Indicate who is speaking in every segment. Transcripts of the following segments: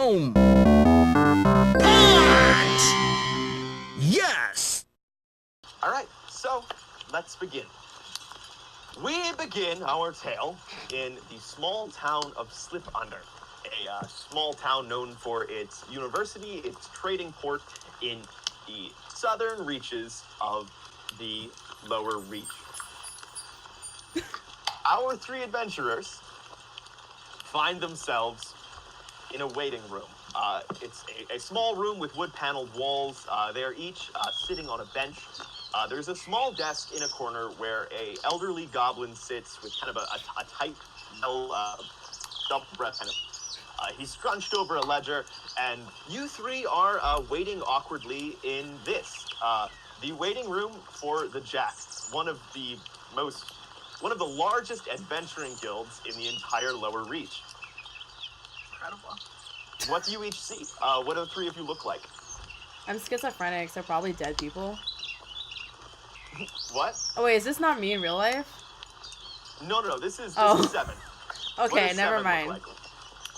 Speaker 1: Boom! Punch! Yes!
Speaker 2: Alright, so let's begin. We begin our tale in the small town of Slipunder, a small town known for its university, its trading port in the southern reaches of the lower reach. Our three adventurers find themselves in a waiting room. It's a small room with wood-paneled walls. They are each sitting on a bench. There's a small desk in a corner where a elderly goblin sits with kind of a tight, double breath kind of. He's scrunched over a ledger, and you three are waiting awkwardly in this. The waiting room for the Jack, one of the largest adventuring guilds in the entire lower reach.
Speaker 3: Incredible.
Speaker 2: What do you each see? What do the three of you look like?
Speaker 4: I'm schizophrenic, so probably dead people.
Speaker 2: What?
Speaker 4: Oh wait, is this not me in real life?
Speaker 2: No, this is 7.
Speaker 4: Okay, never mind.
Speaker 2: Like?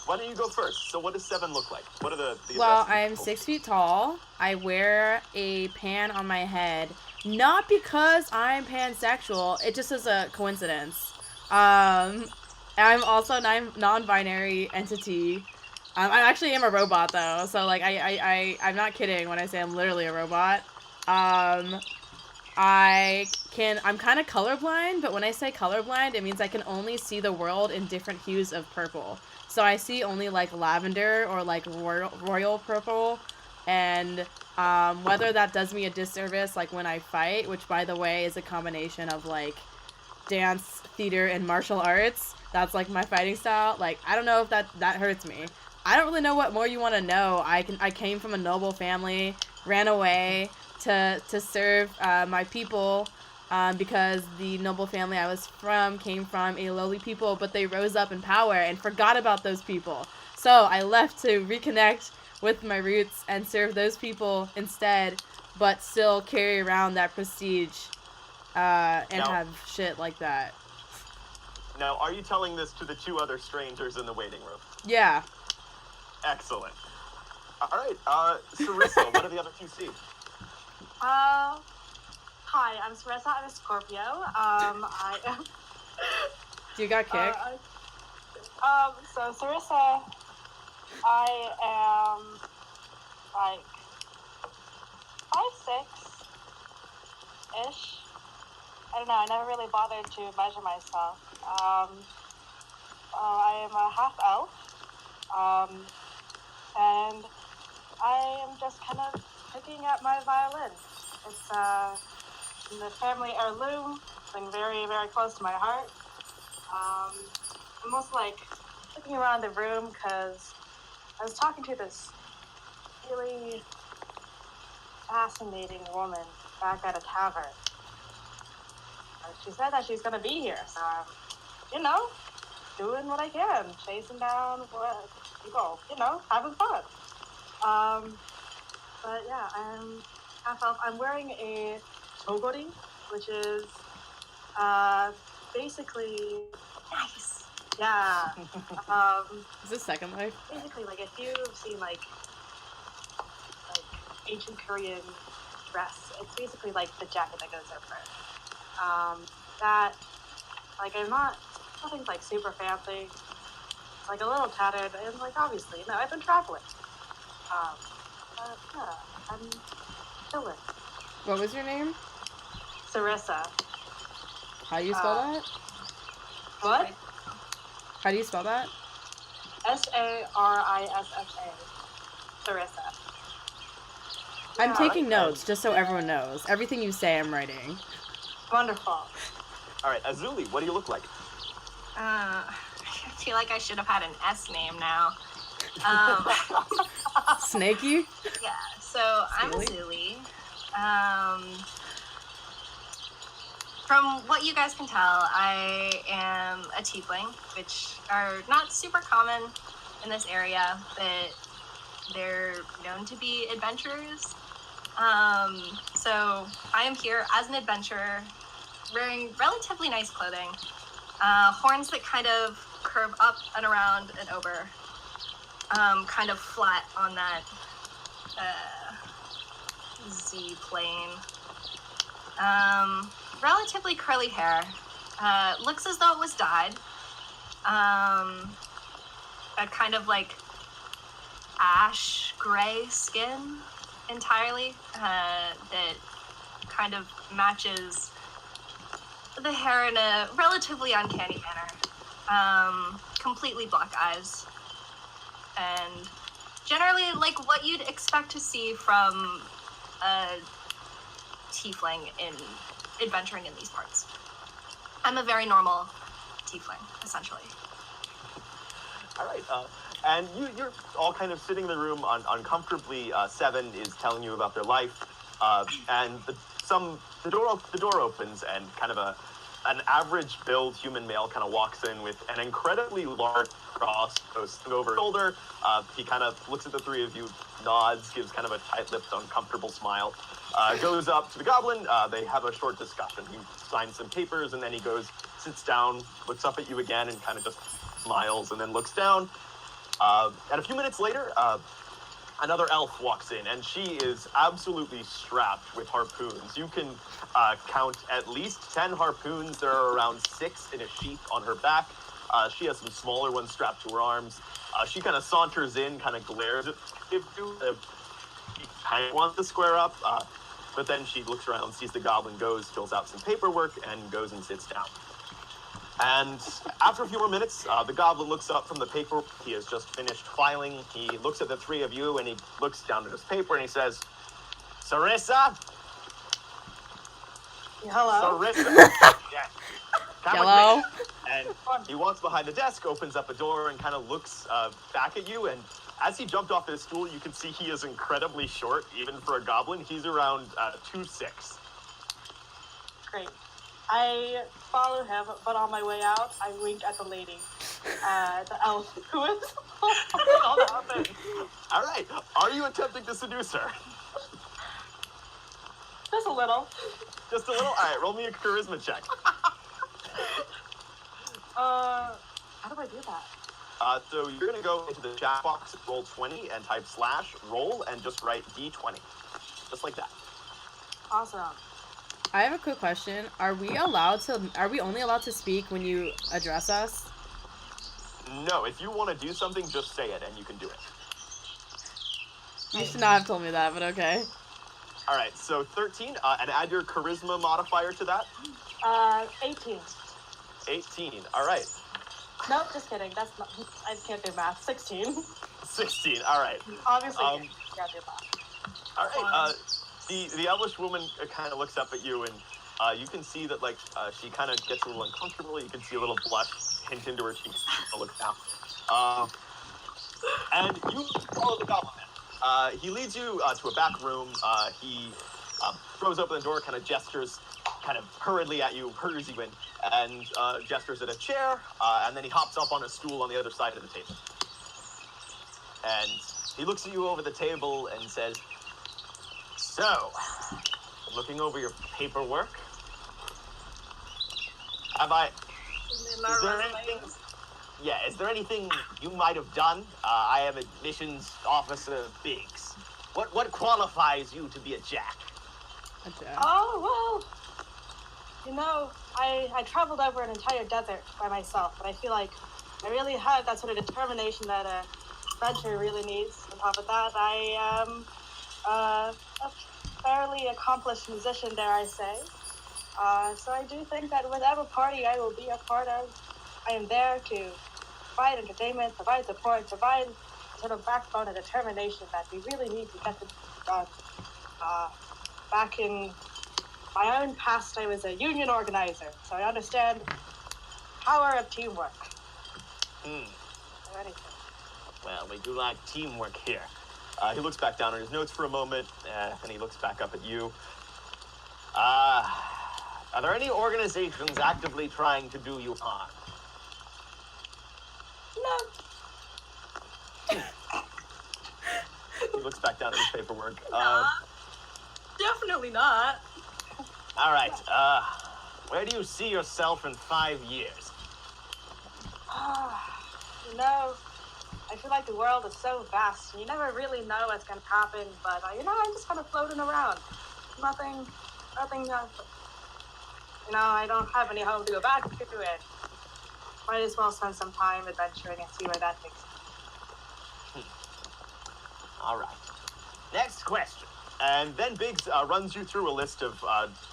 Speaker 2: Why don't you go first? So what does 7 look like? What are the
Speaker 4: Well, I'm 6 feet tall. I wear a pan on my head. Not because I'm pansexual. It just is a coincidence. I'm also a non-binary entity. I actually am a robot though. So like I'm not kidding when I say I'm literally a robot. I'm kind of colorblind, but when I say colorblind, it means I can only see the world in different hues of purple. So I see only like lavender or like royal purple, and whether that does me a disservice like when I fight, which by the way is a combination of like dance, theater, and martial arts. That's like my fighting style. Like I don't know if that hurts me. I don't really know what more you want to know. I came from a noble family, ran away to serve my people. Because the noble family I was from came from a lowly people, but they rose up in power and forgot about those people. So I left to reconnect with my roots and serve those people instead, but still carry around that prestige and have shit like that.
Speaker 2: Now, are you telling this to the 2 other strangers in the waiting room?
Speaker 4: Yeah.
Speaker 2: Excellent. All right, Sarissa, what do the other 2 see?
Speaker 3: Hi, I'm Sarissa. I'm a Scorpio. I am.
Speaker 4: You got kicked?
Speaker 3: So Sarissa, I am like 5'6" ish. I don't know. I never really bothered to measure myself. I am a half elf, and I am just kind of picking at my violin. It's the family heirloom, been very, very close to my heart. I'm also like looking around the room because I was talking to this really fascinating woman back at a tavern. She said that she's gonna be here, so I'm, doing what I can, chasing down what people, having fun. But yeah, I'm half elf. I'm wearing a togori, which is basically nice. Yeah.
Speaker 4: Is this Second Life?
Speaker 3: Basically, like if you've seen like ancient Korean dress, it's basically like the jacket that goes over it. That like nothing's like super fancy. It's like a little tattered, and like obviously, I've been traveling. But yeah, I'm chilling.
Speaker 4: What was your name?
Speaker 3: Sarissa.
Speaker 4: How do you spell that?
Speaker 3: What?
Speaker 4: How do you spell that?
Speaker 3: Sarissa. Sarissa.
Speaker 4: I'm taking notes just so everyone knows. Everything you say, I'm writing.
Speaker 3: Wonderful.
Speaker 2: All right, Azuli, what do you look like?
Speaker 5: I feel like I should have had an S name now.
Speaker 4: Snaky?
Speaker 5: Yeah, so I'm Azuli. From what you guys can tell, I am a Tiefling, which are not super common in this area, but they're known to be adventurers. So I am here as an adventurer, wearing relatively nice clothing, horns that kind of curve up and around and over. kind of flat on that Z plane. Relatively curly hair. Looks as though it was dyed. A kind of like ash gray skin entirely that kind of matches the hair in a relatively uncanny manner. Completely black eyes. And generally like what you'd expect to see from a tiefling in adventuring in these parts. I'm a very normal tiefling, essentially.
Speaker 2: All right, and you're all kind of sitting in the room uncomfortably. Seven is telling you about their life, and the door opens, and kind of an average build human male kind of walks in with an incredibly large crossbow over his shoulder. He kind of looks at the three of you, nods, gives kind of a tight-lipped, uncomfortable smile. Goes up to the goblin. They have a short discussion. He signs some papers, and then he goes, sits down, looks up at you again, and kind of just smiles, and then looks down. And a few minutes later, another elf walks in, and she is absolutely strapped with harpoons. You can count at least 10 harpoons. There are around 6 in a sheath on her back. She has some smaller ones strapped to her arms. She kind of saunters in, kind of glares at you. She kind of wants to square up, but then she looks around, sees the goblin, goes, fills out some paperwork, and goes and sits down. And after a few more minutes, the goblin looks up from the paper. He has just finished filing. He looks at the three of you, and he looks down at his paper, and he says, Sarissa?
Speaker 3: Hello?
Speaker 2: Sarissa? Yeah. Come with
Speaker 4: Hello?
Speaker 2: me. And he walks behind the desk, opens up a door, and kind of looks back at you. And as he jumped off his stool, you can see he is incredibly short, even for a goblin. He's around 2'6".
Speaker 3: Great. I follow him, but on my way out, I wink at the lady, the elf, who is all that.
Speaker 2: All right. Are you attempting to seduce her?
Speaker 3: Just a little.
Speaker 2: Just a little? All right, roll me a charisma check.
Speaker 3: How do I do that?
Speaker 2: So you're going to go into the chat box, roll 20, and type /roll, and just write D20. Just like that.
Speaker 3: Awesome.
Speaker 4: I have a quick question. Are we only allowed to speak when you address us?
Speaker 2: No, if you want to do something, just say it, and you can do it.
Speaker 4: You should not have told me that, but okay.
Speaker 2: All right, so 13, and add your charisma modifier to that.
Speaker 3: 18.
Speaker 2: 18, all right.
Speaker 3: Nope, just kidding. That's not. I can't do math. 16.
Speaker 2: 16, all right.
Speaker 3: Obviously, you can't do math.
Speaker 2: All right, the elvish woman kind of looks up at you, and you can see that, like, she kind of gets a little uncomfortable. You can see a little blush hint into her cheeks. Look down. And you follow the goblin man. He leads you to a back room. He throws open the door, kind of gestures kind of hurriedly at you, hurries you in, and gestures at a chair, and then he hops up on a stool on the other side of the table. And he looks at you over the table and says, So, looking over your paperwork, is there anything you might have done? I am admissions officer Biggs. What qualifies you to be a jack?
Speaker 4: A jack.
Speaker 3: Oh, well, you know, I traveled over an entire desert by myself, but I feel like I really have that sort of determination that a adventure really needs. On top of that, I am a fairly accomplished musician, dare I say. So I do think that whatever party I will be a part of, I am there to provide entertainment, provide support, provide sort of backbone and determination that we really need to get done. Back in my own past, I was a union organizer, so I understand power of teamwork. Or anything.
Speaker 2: Well, we do like teamwork here. He looks back down on his notes for a moment, and he looks back up at you. Are there any organizations actively trying to do you harm?
Speaker 3: No.
Speaker 2: He looks back down at his paperwork.
Speaker 3: Definitely not.
Speaker 2: All right. Where do you see yourself in 5 years?
Speaker 3: You know, I feel like the world is so vast. You never really know what's gonna happen, but I'm just kind of floating around. Nothing. I don't have any home to go back to it. Might as well spend some time adventuring and see where that takes me.
Speaker 2: All right. Next question. And then Biggs runs you through a list of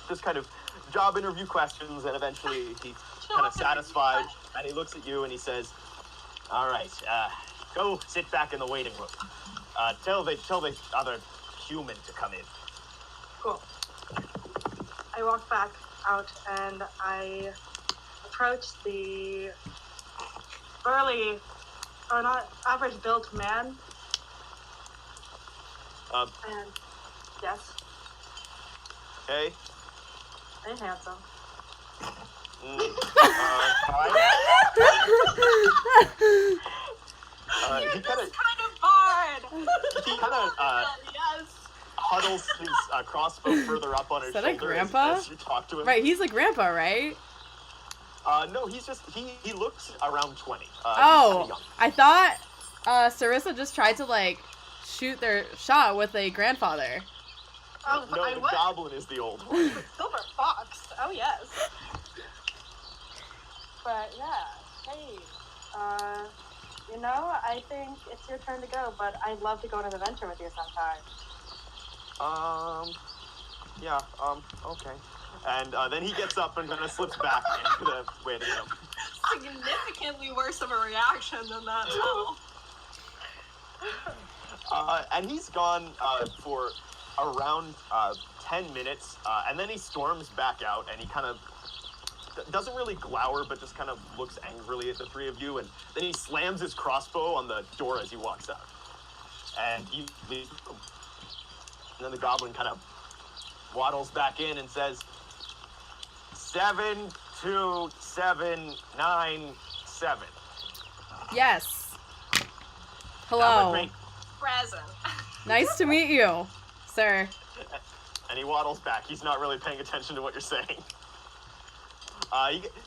Speaker 2: just kind of job interview questions, and eventually he's kind of satisfied, and he looks at you and he says, all right, go sit back in the waiting room. Tell the other human to come in.
Speaker 3: Cool. I walk back out and I approach the burly, or not average built man. And yes.
Speaker 2: Hey.
Speaker 3: Hey, handsome.
Speaker 2: Fine.
Speaker 5: You're
Speaker 2: He
Speaker 5: this
Speaker 2: kind of
Speaker 5: kind of bard.
Speaker 3: Yes.
Speaker 2: huddles his crossbow further up on his
Speaker 4: Is that a
Speaker 2: shoulder
Speaker 4: grandpa?
Speaker 2: as you talk to him.
Speaker 4: Right, he's a grandpa, right?
Speaker 2: No, he's just he looks around 20. He's
Speaker 4: Oh,
Speaker 2: kinda young.
Speaker 4: I thought Sarissa just tried to like shoot their shot with a grandfather.
Speaker 3: Oh,
Speaker 2: No,
Speaker 3: I
Speaker 2: the
Speaker 3: would.
Speaker 2: goblin is the old one.
Speaker 3: Silver fox. Oh yes. But yeah, hey, I think it's your turn to go, but I'd love to go on an adventure with you sometime.
Speaker 2: Yeah, okay. And then he gets up and kind of slips back into the waiting room.
Speaker 5: Significantly worse of a reaction than that.
Speaker 2: And he's gone for around 10 minutes, and then he storms back out, and he kind of doesn't really glower, but just kind of looks angrily at the three of you, and then he slams his crossbow on the door as he walks out. And he leaves the room. And then the goblin kind of waddles back in and says, 72797.
Speaker 4: Yes.
Speaker 2: Have a
Speaker 4: Hello.
Speaker 2: great-
Speaker 5: Present.
Speaker 4: Nice to meet you, sir.
Speaker 2: And he waddles back. He's not really paying attention to what you're saying.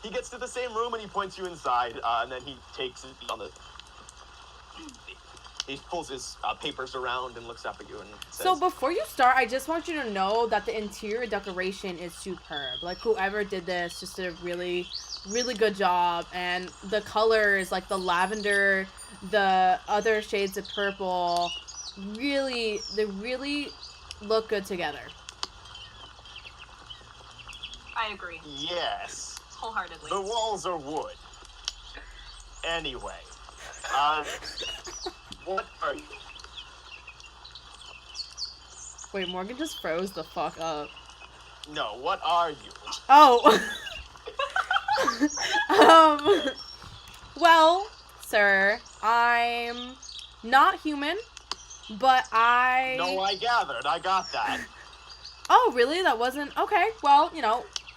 Speaker 2: He gets to the same room and he points you inside, and then he takes it on the... He pulls his papers around and looks up at you and says...
Speaker 4: So before you start, I just want you to know that the interior decoration is superb. Like, whoever did this just did a really, really good job. And the colors, like the lavender, the other shades of purple, they really look good together.
Speaker 5: I agree.
Speaker 2: Yes.
Speaker 5: Wholeheartedly.
Speaker 2: The walls are wood. Anyway. What are you?
Speaker 4: Wait, Morgan just froze the fuck up.
Speaker 2: No, what are you?
Speaker 4: Oh. Well, sir, I'm not human, but
Speaker 2: No, I gathered. I got that.
Speaker 4: Oh, really? That wasn't... Okay, well,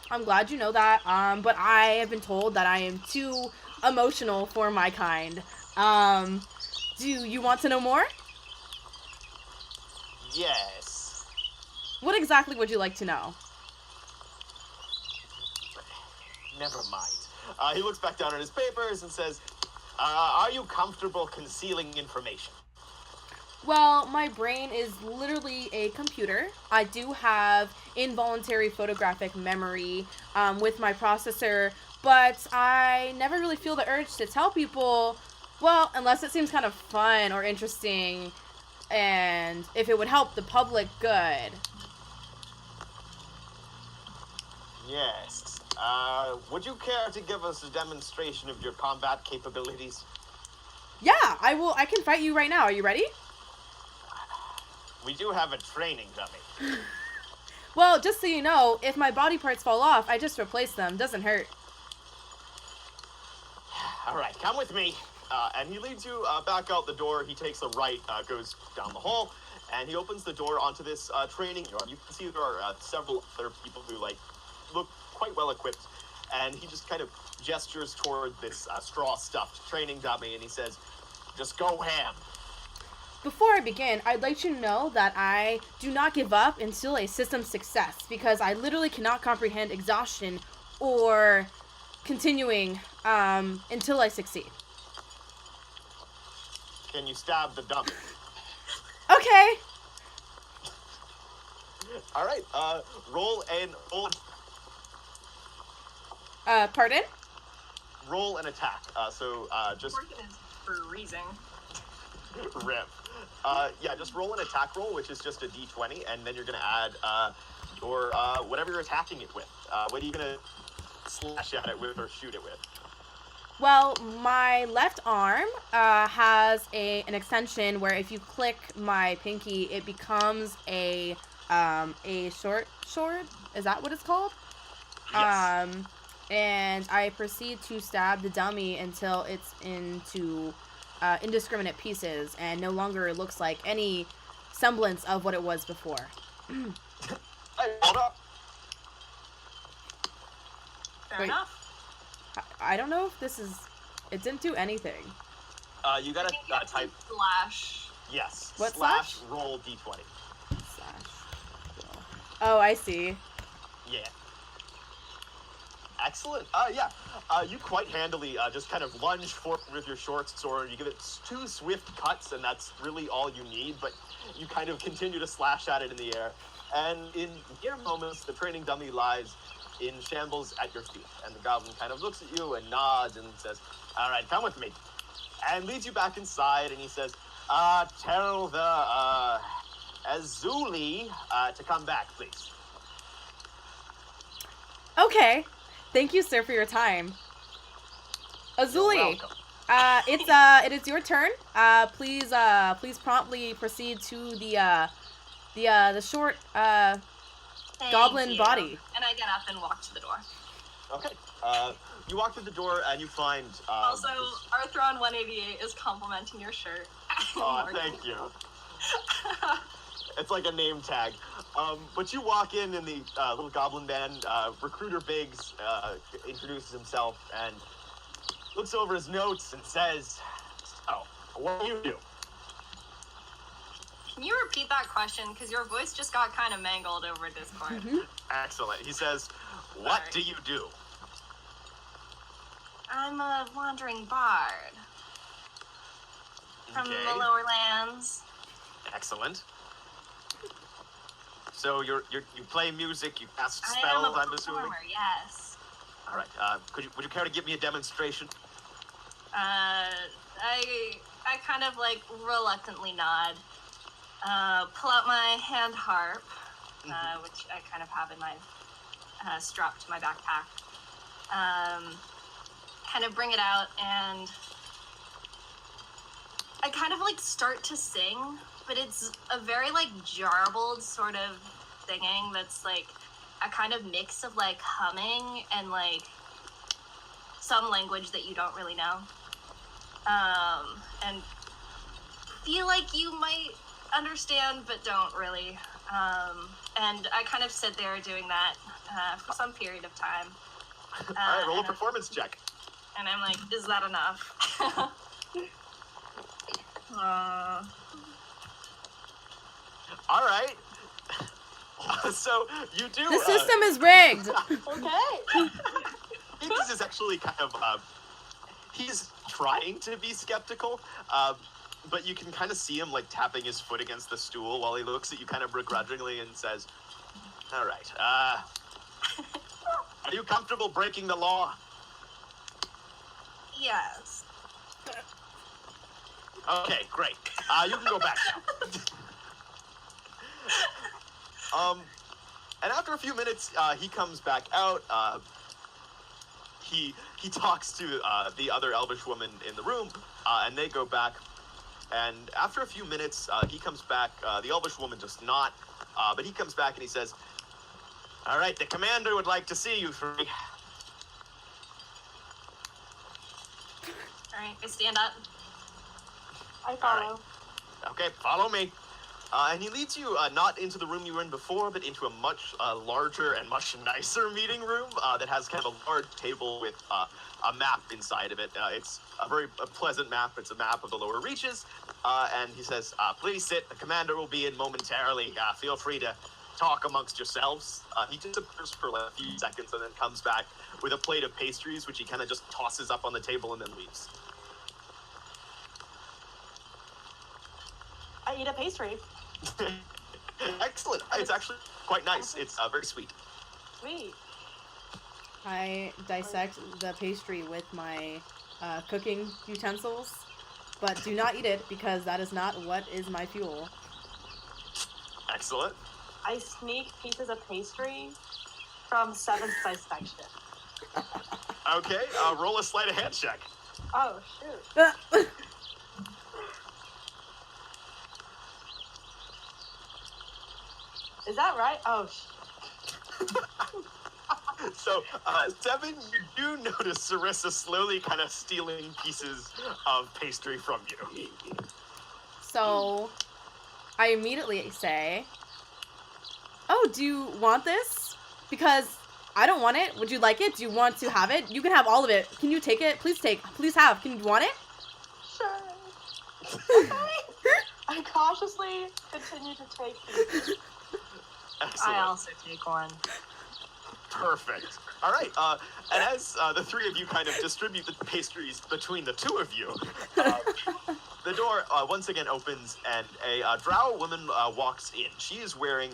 Speaker 4: I'm glad you know that. But I have been told that I am too emotional for my kind. Do you want to know more?
Speaker 2: Yes.
Speaker 4: What exactly would you like to know?
Speaker 2: Never mind. He looks back down at his papers and says, are you comfortable concealing information?
Speaker 4: Well, my brain is literally a computer. I do have involuntary photographic memory with my processor, but I never really feel the urge to tell people, well, unless it seems kind of fun or interesting, and if it would help the public good.
Speaker 2: Yes. Would you care to give us a demonstration of your combat capabilities?
Speaker 4: Yeah, I will. I can fight you right now. Are you ready?
Speaker 2: We do have a training dummy.
Speaker 4: Well, just so you know, if my body parts fall off, I just replace them. Doesn't hurt.
Speaker 2: All right, come with me. And he leads you back out the door. He takes a right, goes down the hall, and he opens the door onto this training yard. You can see there are several other people who look quite well equipped, and he just kind of gestures toward this straw-stuffed training dummy, and he says, just go ham.
Speaker 4: Before I begin, I'd like you to know that I do not give up until a system's success, because I literally cannot comprehend exhaustion or continuing until I succeed.
Speaker 2: Can you stab the dummy?
Speaker 4: Okay.
Speaker 2: All right. Roll
Speaker 4: Pardon?
Speaker 2: roll an attack. Just
Speaker 5: Working is freezing.
Speaker 2: rip. Yeah, just roll an attack roll, which is just a d20, and then you're gonna add your whatever you're attacking it with. What are you gonna slash at it with or shoot it with?
Speaker 4: Well, my left arm has an extension where if you click my pinky, it becomes a short sword. Is that what it's called?
Speaker 2: Yes.
Speaker 4: And I proceed to stab the dummy until it's into indiscriminate pieces and no longer looks like any semblance of what it was before.
Speaker 2: Hey, hold up.
Speaker 5: Fair
Speaker 4: Wait.
Speaker 5: enough.
Speaker 4: I don't know if this is... It didn't do anything.
Speaker 2: You
Speaker 5: I
Speaker 2: gotta
Speaker 5: think you have to
Speaker 2: type
Speaker 5: slash.
Speaker 2: yes.
Speaker 4: What
Speaker 2: slash
Speaker 4: slash?
Speaker 2: roll d20.
Speaker 4: Oh, I see.
Speaker 2: Yeah. Excellent. Yeah. You quite handily just kind of lunge forward with your short sword. You give it 2 swift cuts, and that's really all you need. But you kind of continue to slash at it in the air. And in mere moments, the training dummy lies in shambles at your feet. And the goblin kind of looks at you and nods and says, "All right, come with me." And leads you back inside, and he says, "Tell the Azuli to come back, please."
Speaker 4: Okay. Thank you, sir, for your time.
Speaker 2: You're
Speaker 4: Azuli,
Speaker 2: welcome.
Speaker 4: it is your turn. Please promptly proceed to the short
Speaker 5: Thank
Speaker 4: goblin
Speaker 5: you.
Speaker 4: body.
Speaker 5: And I get up and walk to the door.
Speaker 2: Okay. You walk through the door and you find.
Speaker 5: Also, Arthron 188 is complimenting your shirt.
Speaker 2: Oh, thank you. It's like a name tag. But you walk in and the little goblin man, Recruiter Biggs, introduces himself and looks over his notes and says, "So, what do you do?"
Speaker 5: Can you repeat that question? Because your voice just got kind of mangled over Discord.
Speaker 2: Excellent. He says, "What do you do?"
Speaker 5: I'm a wandering bard from
Speaker 2: Okay.
Speaker 5: the lower lands.
Speaker 2: Excellent. So you play music, you cast
Speaker 5: I am
Speaker 2: spells,
Speaker 5: a
Speaker 2: I'm assuming?
Speaker 5: performer, yes.
Speaker 2: All right. Would you care to give me a demonstration?
Speaker 5: I kind of like reluctantly nod. Pull out my hand harp, which I kind of have in my strap to my backpack. Kind of bring it out and I kind of like start to sing, but it's a very like jarbled sort of singing that's like a kind of mix of like humming and like some language that you don't really know. And feel like you might understand, but don't really. And I kind of sit there doing that for some period of time.
Speaker 2: All right, roll a performance check.
Speaker 5: And I'm like, is that enough?
Speaker 2: All right. So you do.
Speaker 4: The system is rigged.
Speaker 5: Okay.
Speaker 2: This is actually kind of. He's trying to be skeptical, but you can kind of see him like tapping his foot against the stool while he looks at you kind of begrudgingly and says, "All right. Are you comfortable breaking the law?"
Speaker 5: Yes.
Speaker 2: Okay, great. You can go back now. And after a few minutes, he comes back out. He talks to the other elvish woman in the room, and they go back. And after a few minutes, he comes back. The elvish woman does not, but he comes back and he says, "All right, the commander would like to see you three."
Speaker 5: All right, I stand up.
Speaker 3: I follow.
Speaker 2: Okay, follow me. And he leads you not into the room you were in before, but into a much larger and much nicer meeting room that has kind of a large table with a map inside of it. It's a very pleasant map. It's a map of the lower reaches. And he says, "Please sit. The commander will be in momentarily. Feel free to talk amongst yourselves." He disappears for like a few seconds and then comes back with a plate of pastries, which he kind of just tosses up on the table and then leaves.
Speaker 3: eat a pastry.
Speaker 2: Excellent. It's actually quite nice. It's very sweet.
Speaker 3: Sweet.
Speaker 4: I dissect the pastry with my cooking utensils, but do not eat it because that is not what is my fuel.
Speaker 2: Excellent.
Speaker 3: I sneak pieces of pastry from 7's dissection.
Speaker 2: Okay, roll a sleight of hand check.
Speaker 3: Oh, shoot. Is that right? Oh,
Speaker 2: So, 7, you do notice Sarissa slowly kind of stealing pieces of pastry from you.
Speaker 4: So, I immediately say, "Oh, do you want this? Because I don't want it. Would you like it? Do you want to have it? You can have all of it. Can you take it? Please take. Please have. Can you want it?"
Speaker 3: sure. I cautiously continue to take these.
Speaker 2: Excellent.
Speaker 5: I also take one.
Speaker 2: Perfect. All right. And as the three of you kind of distribute the pastries between the two of you, the door once again opens and a drow woman walks in. She is wearing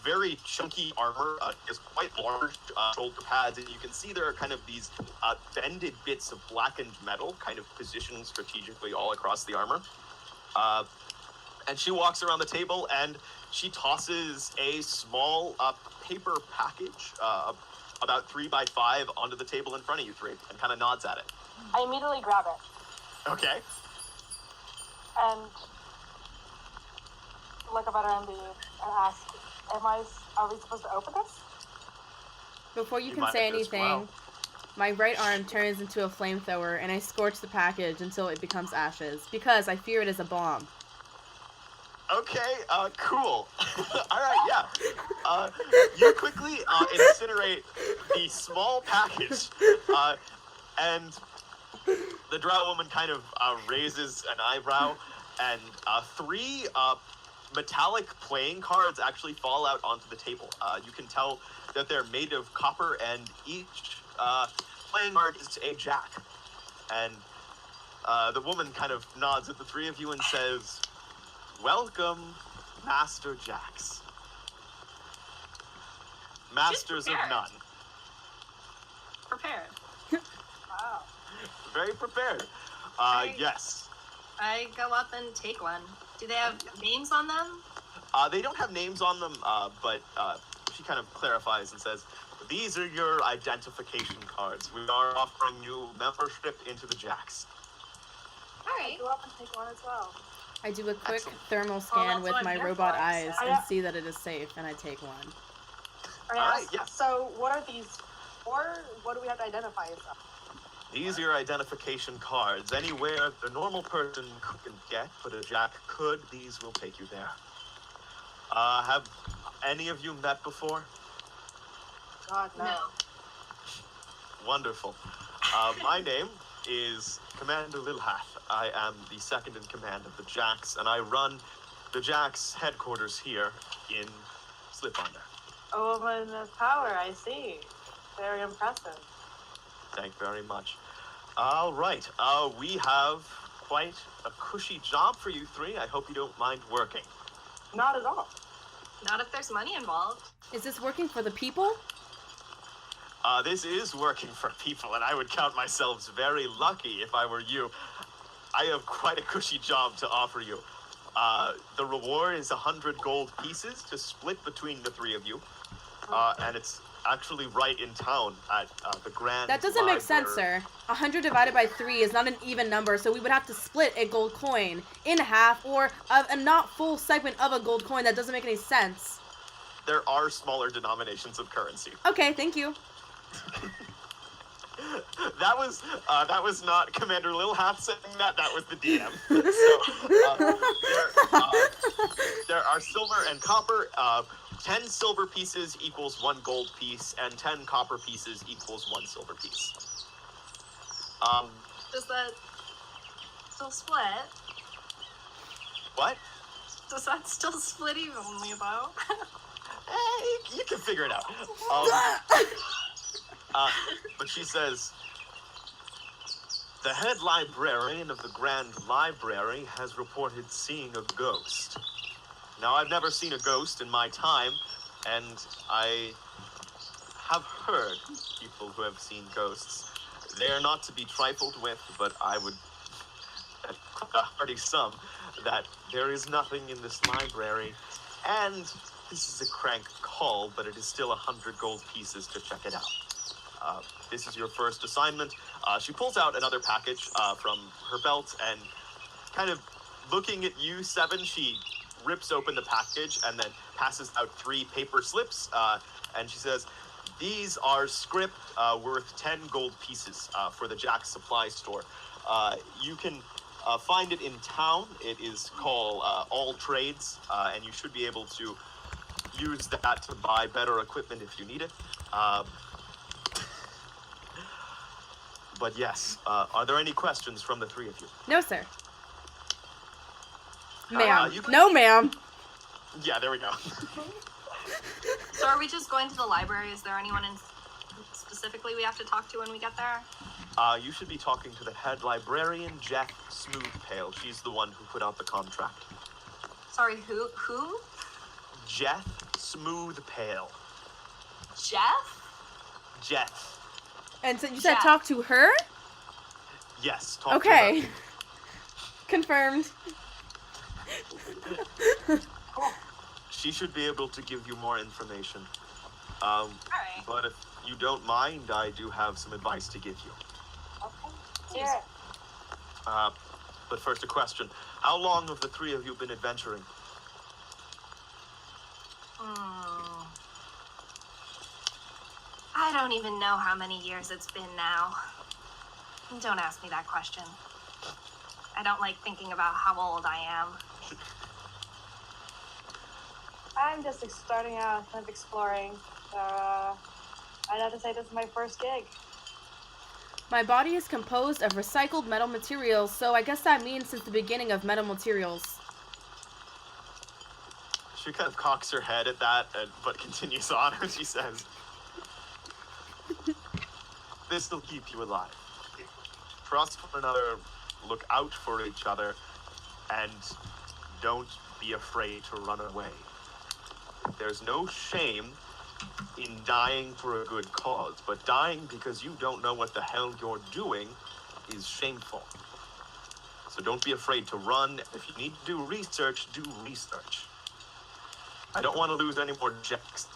Speaker 2: very chunky armor. Is quite large shoulder pads, and you can see there are kind of these bended bits of blackened metal kind of positioned strategically all across the armor. And she walks around the table and she tosses a small paper package about 3 by 5 onto the table in front of you three and kind of nods at it.
Speaker 3: I immediately grab it
Speaker 2: Okay.
Speaker 3: and look up at her and ask, are we supposed to open this?
Speaker 4: Before you
Speaker 2: You
Speaker 4: can
Speaker 2: might
Speaker 4: say
Speaker 2: as
Speaker 4: anything,
Speaker 2: well.
Speaker 4: my right arm turns into a flamethrower and I scorch the package until it becomes ashes because I fear it is a bomb.
Speaker 2: Okay, cool. All right, yeah. You quickly incinerate the small package, and the drow woman kind of raises an eyebrow, and 3 metallic playing cards actually fall out onto the table. You can tell that they're made of copper, and each playing card is a jack. And the woman kind of nods at the 3 of you and says, "Welcome, Master Jacks. Masters of
Speaker 5: prepared.
Speaker 2: none."
Speaker 5: Prepared.
Speaker 3: Wow.
Speaker 2: Very prepared.
Speaker 5: Right.
Speaker 2: Yes.
Speaker 5: I go up and take one. Do they have names on them?
Speaker 2: They don't have names on them, but she kind of clarifies and says, "These are your identification cards. We are offering you membership into the Jacks."
Speaker 5: All
Speaker 3: I
Speaker 5: right.
Speaker 3: go up and take one as well.
Speaker 4: I do a quick
Speaker 2: Excellent.
Speaker 4: thermal
Speaker 5: that's
Speaker 4: scan with
Speaker 5: what I'm
Speaker 4: my
Speaker 5: here
Speaker 4: robot
Speaker 5: for,
Speaker 4: eyes
Speaker 5: so-
Speaker 4: and see that it is safe, and I take one.
Speaker 3: I
Speaker 2: All right,
Speaker 3: ask,
Speaker 2: yes.
Speaker 3: So what are these for? What do we have to identify as?
Speaker 2: These are your identification cards. Anywhere the normal person couldn't get, but a Jack could, these will take you there. Have any of you met before?
Speaker 3: God, no.
Speaker 5: No.
Speaker 2: Wonderful. My name is Commander Lilhath. I am the second in command of the Jacks, and I run the Jacks headquarters here in Slipunder.
Speaker 3: A woman of power, I see. Very impressive.
Speaker 2: Thank you very much. All right. We have quite a cushy job for you three. I hope you don't mind working.
Speaker 3: Not at all.
Speaker 5: Not if there's money involved.
Speaker 4: Is this working for the people?
Speaker 2: This is working for people, and I would count myself very lucky if I were you. I have quite a cushy job to offer you. The reward is 100 gold pieces to split between the 3 of you, and it's actually right in town at the Grand.
Speaker 4: That doesn't make sense,
Speaker 2: Library.
Speaker 4: sir. 100 divided by 3 is not an even number, so we would have to split a gold coin in half, or a not full segment of a gold coin. That doesn't make any sense.
Speaker 2: There are smaller denominations of currency.
Speaker 4: Okay, thank you.
Speaker 2: That was not Commander Lilhath saying that. That was the DM. So there are silver and copper. 10 silver pieces equals 1 gold piece, and 10 copper pieces equals 1 silver piece.
Speaker 5: Does that still split?
Speaker 2: What?
Speaker 5: Does that still split evenly, though?
Speaker 2: You can figure it out. But she says, The head librarian of the Grand Library has reported seeing a ghost. Now, I've never seen a ghost in my time, and I have heard people who have seen ghosts. They are not to be trifled with, but I would bet a hearty sum that there is nothing in this library, and this is a crank call, but it is still 100 gold pieces to check it out. This is your first assignment. She pulls out another package from her belt, and kind of looking at you, Seven, she rips open the package and then passes out 3 paper slips, and she says, these are script worth 10 gold pieces for the Jack's Supply Store. You can find it in town. It is called All Trades, and you should be able to use that to buy better equipment if you need it. But yes, are there any questions from the 3 of you?
Speaker 4: No, sir. Ma'am.
Speaker 2: you can-
Speaker 4: No, ma'am.
Speaker 2: Yeah, there we go.
Speaker 5: So are we just going to the library? Is there anyone in specifically we have to talk to when we get there?
Speaker 2: You should be talking to the head librarian, Jeff Smoothpale. She's the one who put out the contract.
Speaker 5: Sorry, who? Who?
Speaker 2: Jeff Smoothpale.
Speaker 5: Jeff?
Speaker 2: Jeff.
Speaker 4: And so you said
Speaker 5: Yeah.
Speaker 4: talk to her?
Speaker 2: Yes, talk to
Speaker 4: Okay.
Speaker 2: her.
Speaker 4: Confirmed.
Speaker 2: She should be able to give you more information.
Speaker 5: Alright.
Speaker 2: But if you don't mind, I do have some advice to give you.
Speaker 3: Okay. Hear it.
Speaker 2: But first a question. How long have the 3 of you been adventuring?
Speaker 5: I don't even know how many years it's been now. Don't ask me that question. I don't like thinking about how old I am.
Speaker 3: I'm just starting out, kind of exploring. So, I'd have to say this is my first gig.
Speaker 4: My body is composed of recycled metal materials, so I guess that means since the beginning of metal materials.
Speaker 2: She kind of cocks her head at that, but continues on as she says, this will keep you alive. Trust one another, look out for each other, and don't be afraid to run away. There's no shame in dying for a good cause, but dying because you don't know what the hell you're doing is shameful. So don't be afraid to run. If you need to do research, do research. I don't want to lose any more Jacks.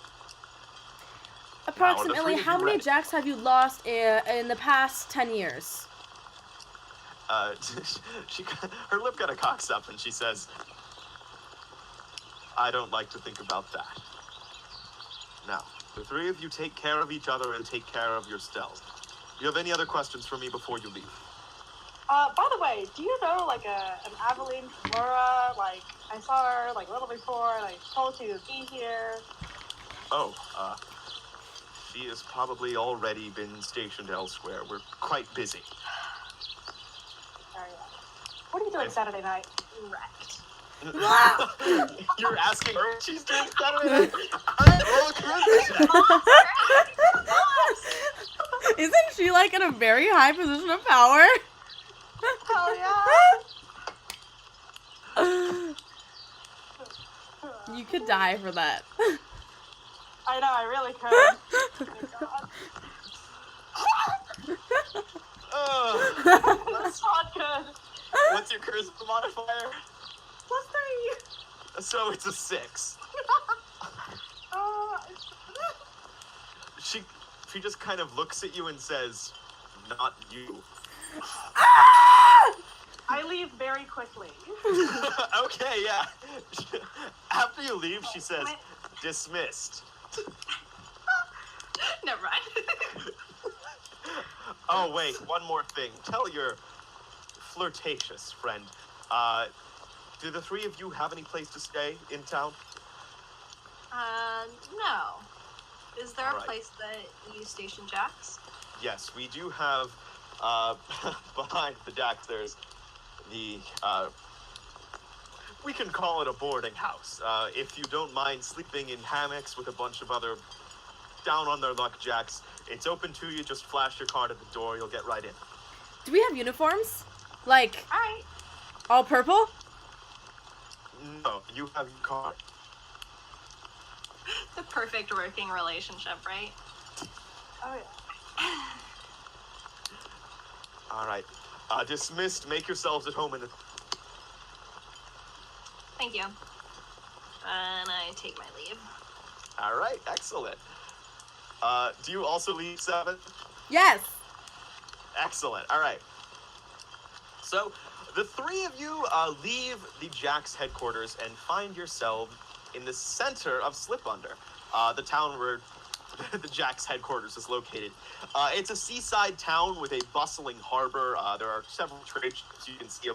Speaker 4: Approximately
Speaker 2: three of
Speaker 4: how
Speaker 2: you
Speaker 4: many
Speaker 2: ready?
Speaker 4: Jacks have you lost in the past 10 years?
Speaker 2: Her lip kind of cocks up and she says, I don't like to think about that. Now, the 3 of you take care of each other and take care of yourselves. Do you have any other questions for me before you leave?
Speaker 3: By the way, do you know, like, an Aveline Laura? Like, I saw her, like, a little before, and I told you to be here.
Speaker 2: Oh, she has probably already been stationed elsewhere. We're quite busy.
Speaker 3: Sorry. What are you doing Saturday night?
Speaker 5: Wrecked.
Speaker 2: You're asking her what she's doing Saturday night?
Speaker 4: Isn't she like in a very high position of power?
Speaker 3: Hell yeah!
Speaker 4: You could die for that.
Speaker 3: I know, I really could. Oh God. That's not good.
Speaker 2: What's your charisma modifier?
Speaker 3: +3.
Speaker 2: So it's a 6. She just kind of looks at you and says, not you.
Speaker 3: I leave very quickly.
Speaker 2: Okay, yeah. After you leave, she says, dismissed.
Speaker 5: Never mind.
Speaker 2: Oh, wait, one more thing. Tell your flirtatious friend, do the 3 of you have any place to stay in town?
Speaker 5: No. Is there a
Speaker 2: Alright.
Speaker 5: place that you station Jacks?
Speaker 2: Yes, we do have, behind the deck, there's the, we can call it a boarding house. If you don't mind sleeping in hammocks with a bunch of other down on their luck Jacks, it's open to you. Just flash your card at the door. You'll get right in.
Speaker 4: Do we have uniforms? Like,
Speaker 3: Alright.
Speaker 4: all purple?
Speaker 2: No, you have your car.
Speaker 5: The perfect working relationship, right?
Speaker 3: Oh, yeah.
Speaker 2: All right. Dismissed. Make yourselves at home in the...
Speaker 5: Thank you. And I take my leave.
Speaker 2: All right. Excellent. Do you also leave 7?
Speaker 4: Yes.
Speaker 2: Excellent. All right. So the 3 of you leave the Jack's headquarters and find yourself in the center of Slipunder, the town where the Jack's headquarters is located. It's a seaside town with a bustling harbor. There are several trade ships you can see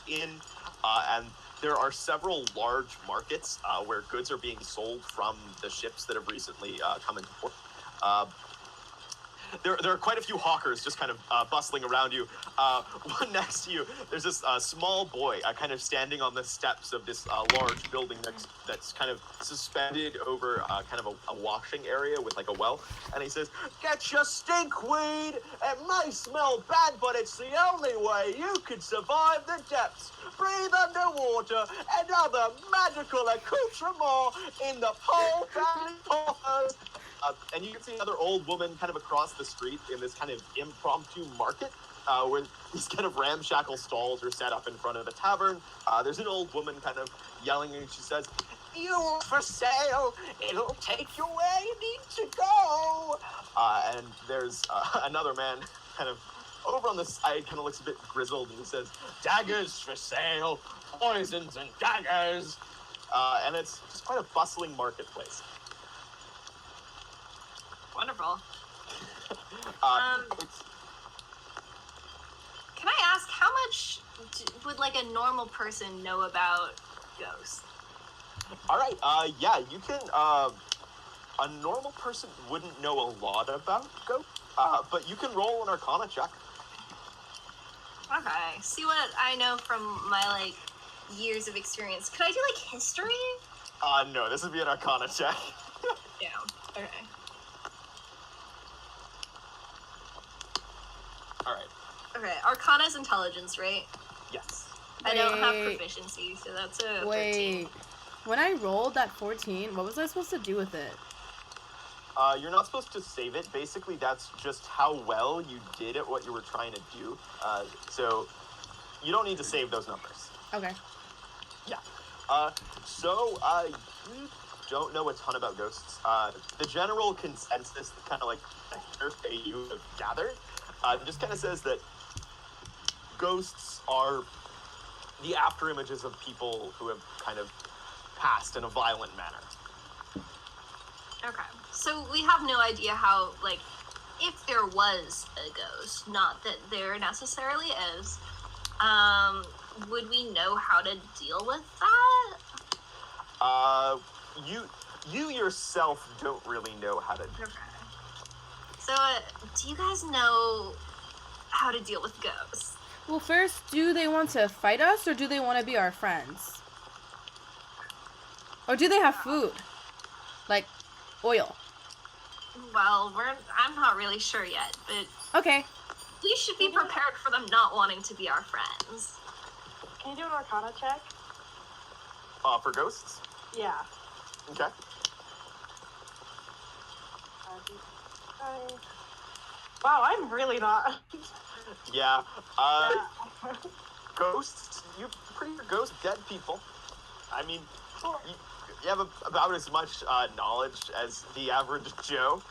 Speaker 2: in, and there are several large markets where goods are being sold from the ships that have recently come into port. There are quite a few hawkers just kind of bustling around you. One next to you, there's this small boy kind of standing on the steps of this large building that's kind of suspended over kind of a washing area with like a well. And he says, "Get your stinkweed! It may smell bad, but it's the only way you can survive the depths. Breathe underwater and other magical accoutrements in the pole family coffers." And you can see another old woman kind of across the street in this kind of impromptu market where these kind of ramshackle stalls are set up in front of a tavern. There's an old woman kind of yelling, and she says, "You for sale, it'll take you where you need to go." And there's another man kind of over on the side, kind of looks a bit grizzled, and he says, "Daggers for sale, poisons and daggers." And it's just quite a bustling marketplace.
Speaker 5: Wonderful.
Speaker 2: It's,
Speaker 5: Can I ask, how much would like a normal person know about ghosts?
Speaker 2: all right, yeah, you can, a normal person wouldn't know a lot about ghosts, but you can roll an Arcana check.
Speaker 5: Okay. See what I know from my like years of experience. Could I do like history?
Speaker 2: No, this would be an Arcana check.
Speaker 5: Yeah. Okay.
Speaker 2: All right,
Speaker 5: Okay. Arcana's intelligence, right?
Speaker 2: yes.
Speaker 5: I don't have
Speaker 4: Wait.
Speaker 5: proficiency, so that's a 13.
Speaker 4: Wait. When I rolled that 14, what was I supposed to do with it?
Speaker 2: You're not supposed to save it. Basically, that's just how well you did at what you were trying to do. So you don't need to save those numbers.
Speaker 4: Okay.
Speaker 2: Yeah. So you don't know a ton about ghosts. The general consensus, kind of like the hearsay you have gathered, just kind of says that ghosts are the after images of people who have kind of passed in a violent manner.
Speaker 5: Okay. So we have no idea how, like, if there was a ghost, not that there necessarily is, would we know how to deal with that?
Speaker 2: You yourself don't really know how to.
Speaker 5: Okay. So, do you guys know how to deal with ghosts?
Speaker 4: Well, first, do they want to fight us, or do they want to be our friends? Or do they have food? Like, oil.
Speaker 5: Well, I'm not really sure yet, but
Speaker 4: Okay.
Speaker 5: we should be prepared for them not wanting to be our friends.
Speaker 3: Can you do an Arcana check?
Speaker 2: For ghosts?
Speaker 3: Yeah.
Speaker 2: Okay.
Speaker 3: Wow, I'm really not.
Speaker 2: Yeah.
Speaker 3: Yeah.
Speaker 2: Ghosts, you pretty sure ghosts, dead people. I mean, you have about as much knowledge as the average Joe.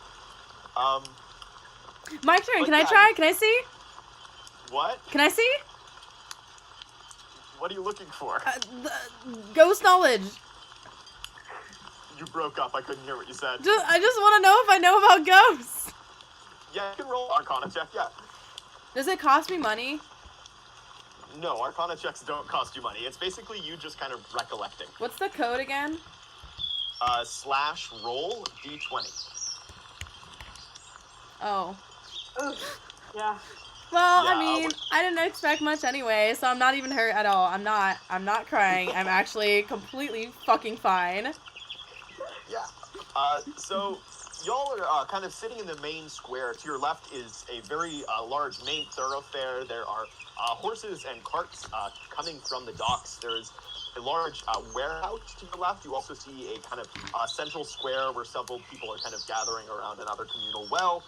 Speaker 4: My turn.
Speaker 2: But
Speaker 4: Can I
Speaker 2: yeah,
Speaker 4: try? Can I see?
Speaker 2: What?
Speaker 4: Can I see?
Speaker 2: What are you looking for?
Speaker 4: The ghost knowledge.
Speaker 2: You broke up. I couldn't hear what you said.
Speaker 4: I just want to know if I know about ghosts.
Speaker 2: Yeah, you can roll Arcana check, yeah.
Speaker 4: Does it cost me money?
Speaker 2: No, Arcana checks don't cost you money. It's basically you just kind of recollecting.
Speaker 4: What's the code again?
Speaker 2: /roll d20.
Speaker 4: Oh.
Speaker 3: Oof. Yeah.
Speaker 4: Well,
Speaker 2: Yeah,
Speaker 4: I mean, I didn't expect much anyway, so I'm not even hurt at all. I'm not crying. I'm actually completely fucking fine.
Speaker 2: Yeah. So y'all are kind of sitting in the main square. To your left is a very large main thoroughfare. There are horses and carts coming from the docks. There's a large warehouse to your left. You also see a kind of central square where several people are kind of gathering around another communal well.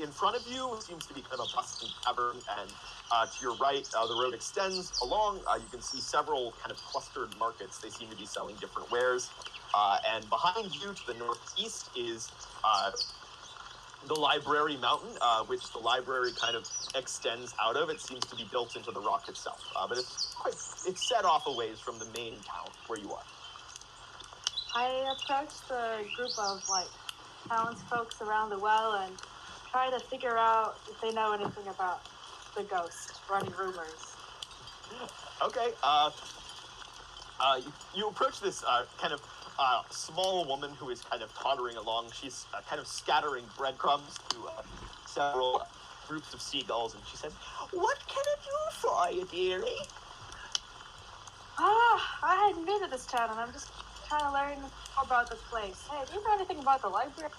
Speaker 2: In front of you seems to be kind of a bustling tavern, and to your right, the road extends along. You can see several kind of clustered markets. They seem to be selling different wares. And behind you, to the northeast, is the library mountain, which the library kind of extends out of. It seems to be built into the rock itself, but it's set off a ways from the main town where you are.
Speaker 3: I approached the group of townsfolk around the well and try to figure out if they know anything about the ghost running rumors.
Speaker 2: Okay. You approach this kind of small woman who is kind of tottering along. She's kind of scattering breadcrumbs to several groups of seagulls, and she says, "What can I do for you, dearie?"
Speaker 3: I hadn't been to this town, and I'm just trying to learn more about this place. Hey, do you know anything about the library?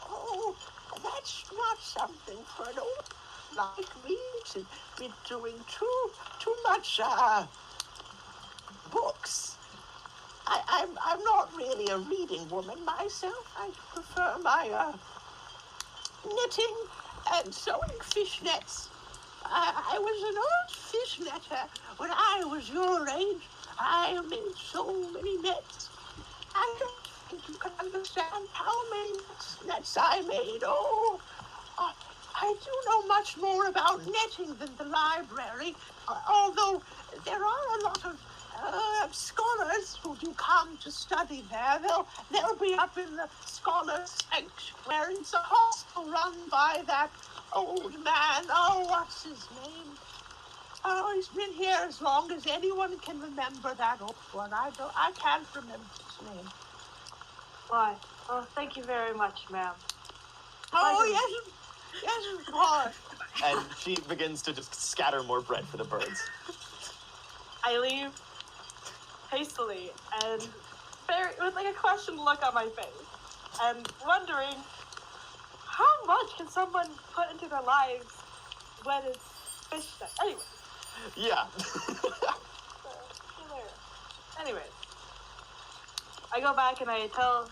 Speaker 6: Oh, that's not something for an old like me to be doing too much books. I'm not really a reading woman myself. I prefer my knitting and sewing fishnets. I was an old fishnetter when I was your age. I made so many nets. I don't think you can understand how many nets I made. Oh, I do know much more about netting than the library, although there are a lot of scholars who do come to study there. They'll be up in the scholars' sanctuary. It's a hostel run by that old man. Oh, what's his name? Oh, he's been here as long as anyone can remember that old one. I can't remember his name.
Speaker 3: Why? Well, thank you very much, ma'am.
Speaker 6: Oh, yes, of course.
Speaker 2: And she begins to just scatter more bread for the birds.
Speaker 3: I leave hastily and with a questioned look on my face, and wondering how much can someone put into their lives when it's fish net. Anyway.
Speaker 2: Yeah.
Speaker 3: Anyways, I go back and I tell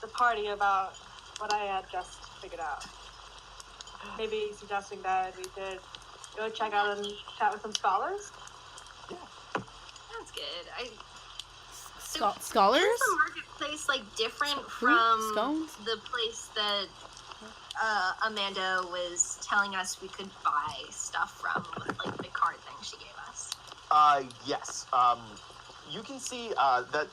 Speaker 3: the party about what I had just figured out. Maybe suggesting that we could go check out and chat with some scholars.
Speaker 5: Sounds good.
Speaker 4: Scholars?
Speaker 5: Is the marketplace different from
Speaker 4: Scones?
Speaker 5: the place that Amanda was telling us we could buy stuff from with the card thing she gave us?
Speaker 2: Yes. You can see that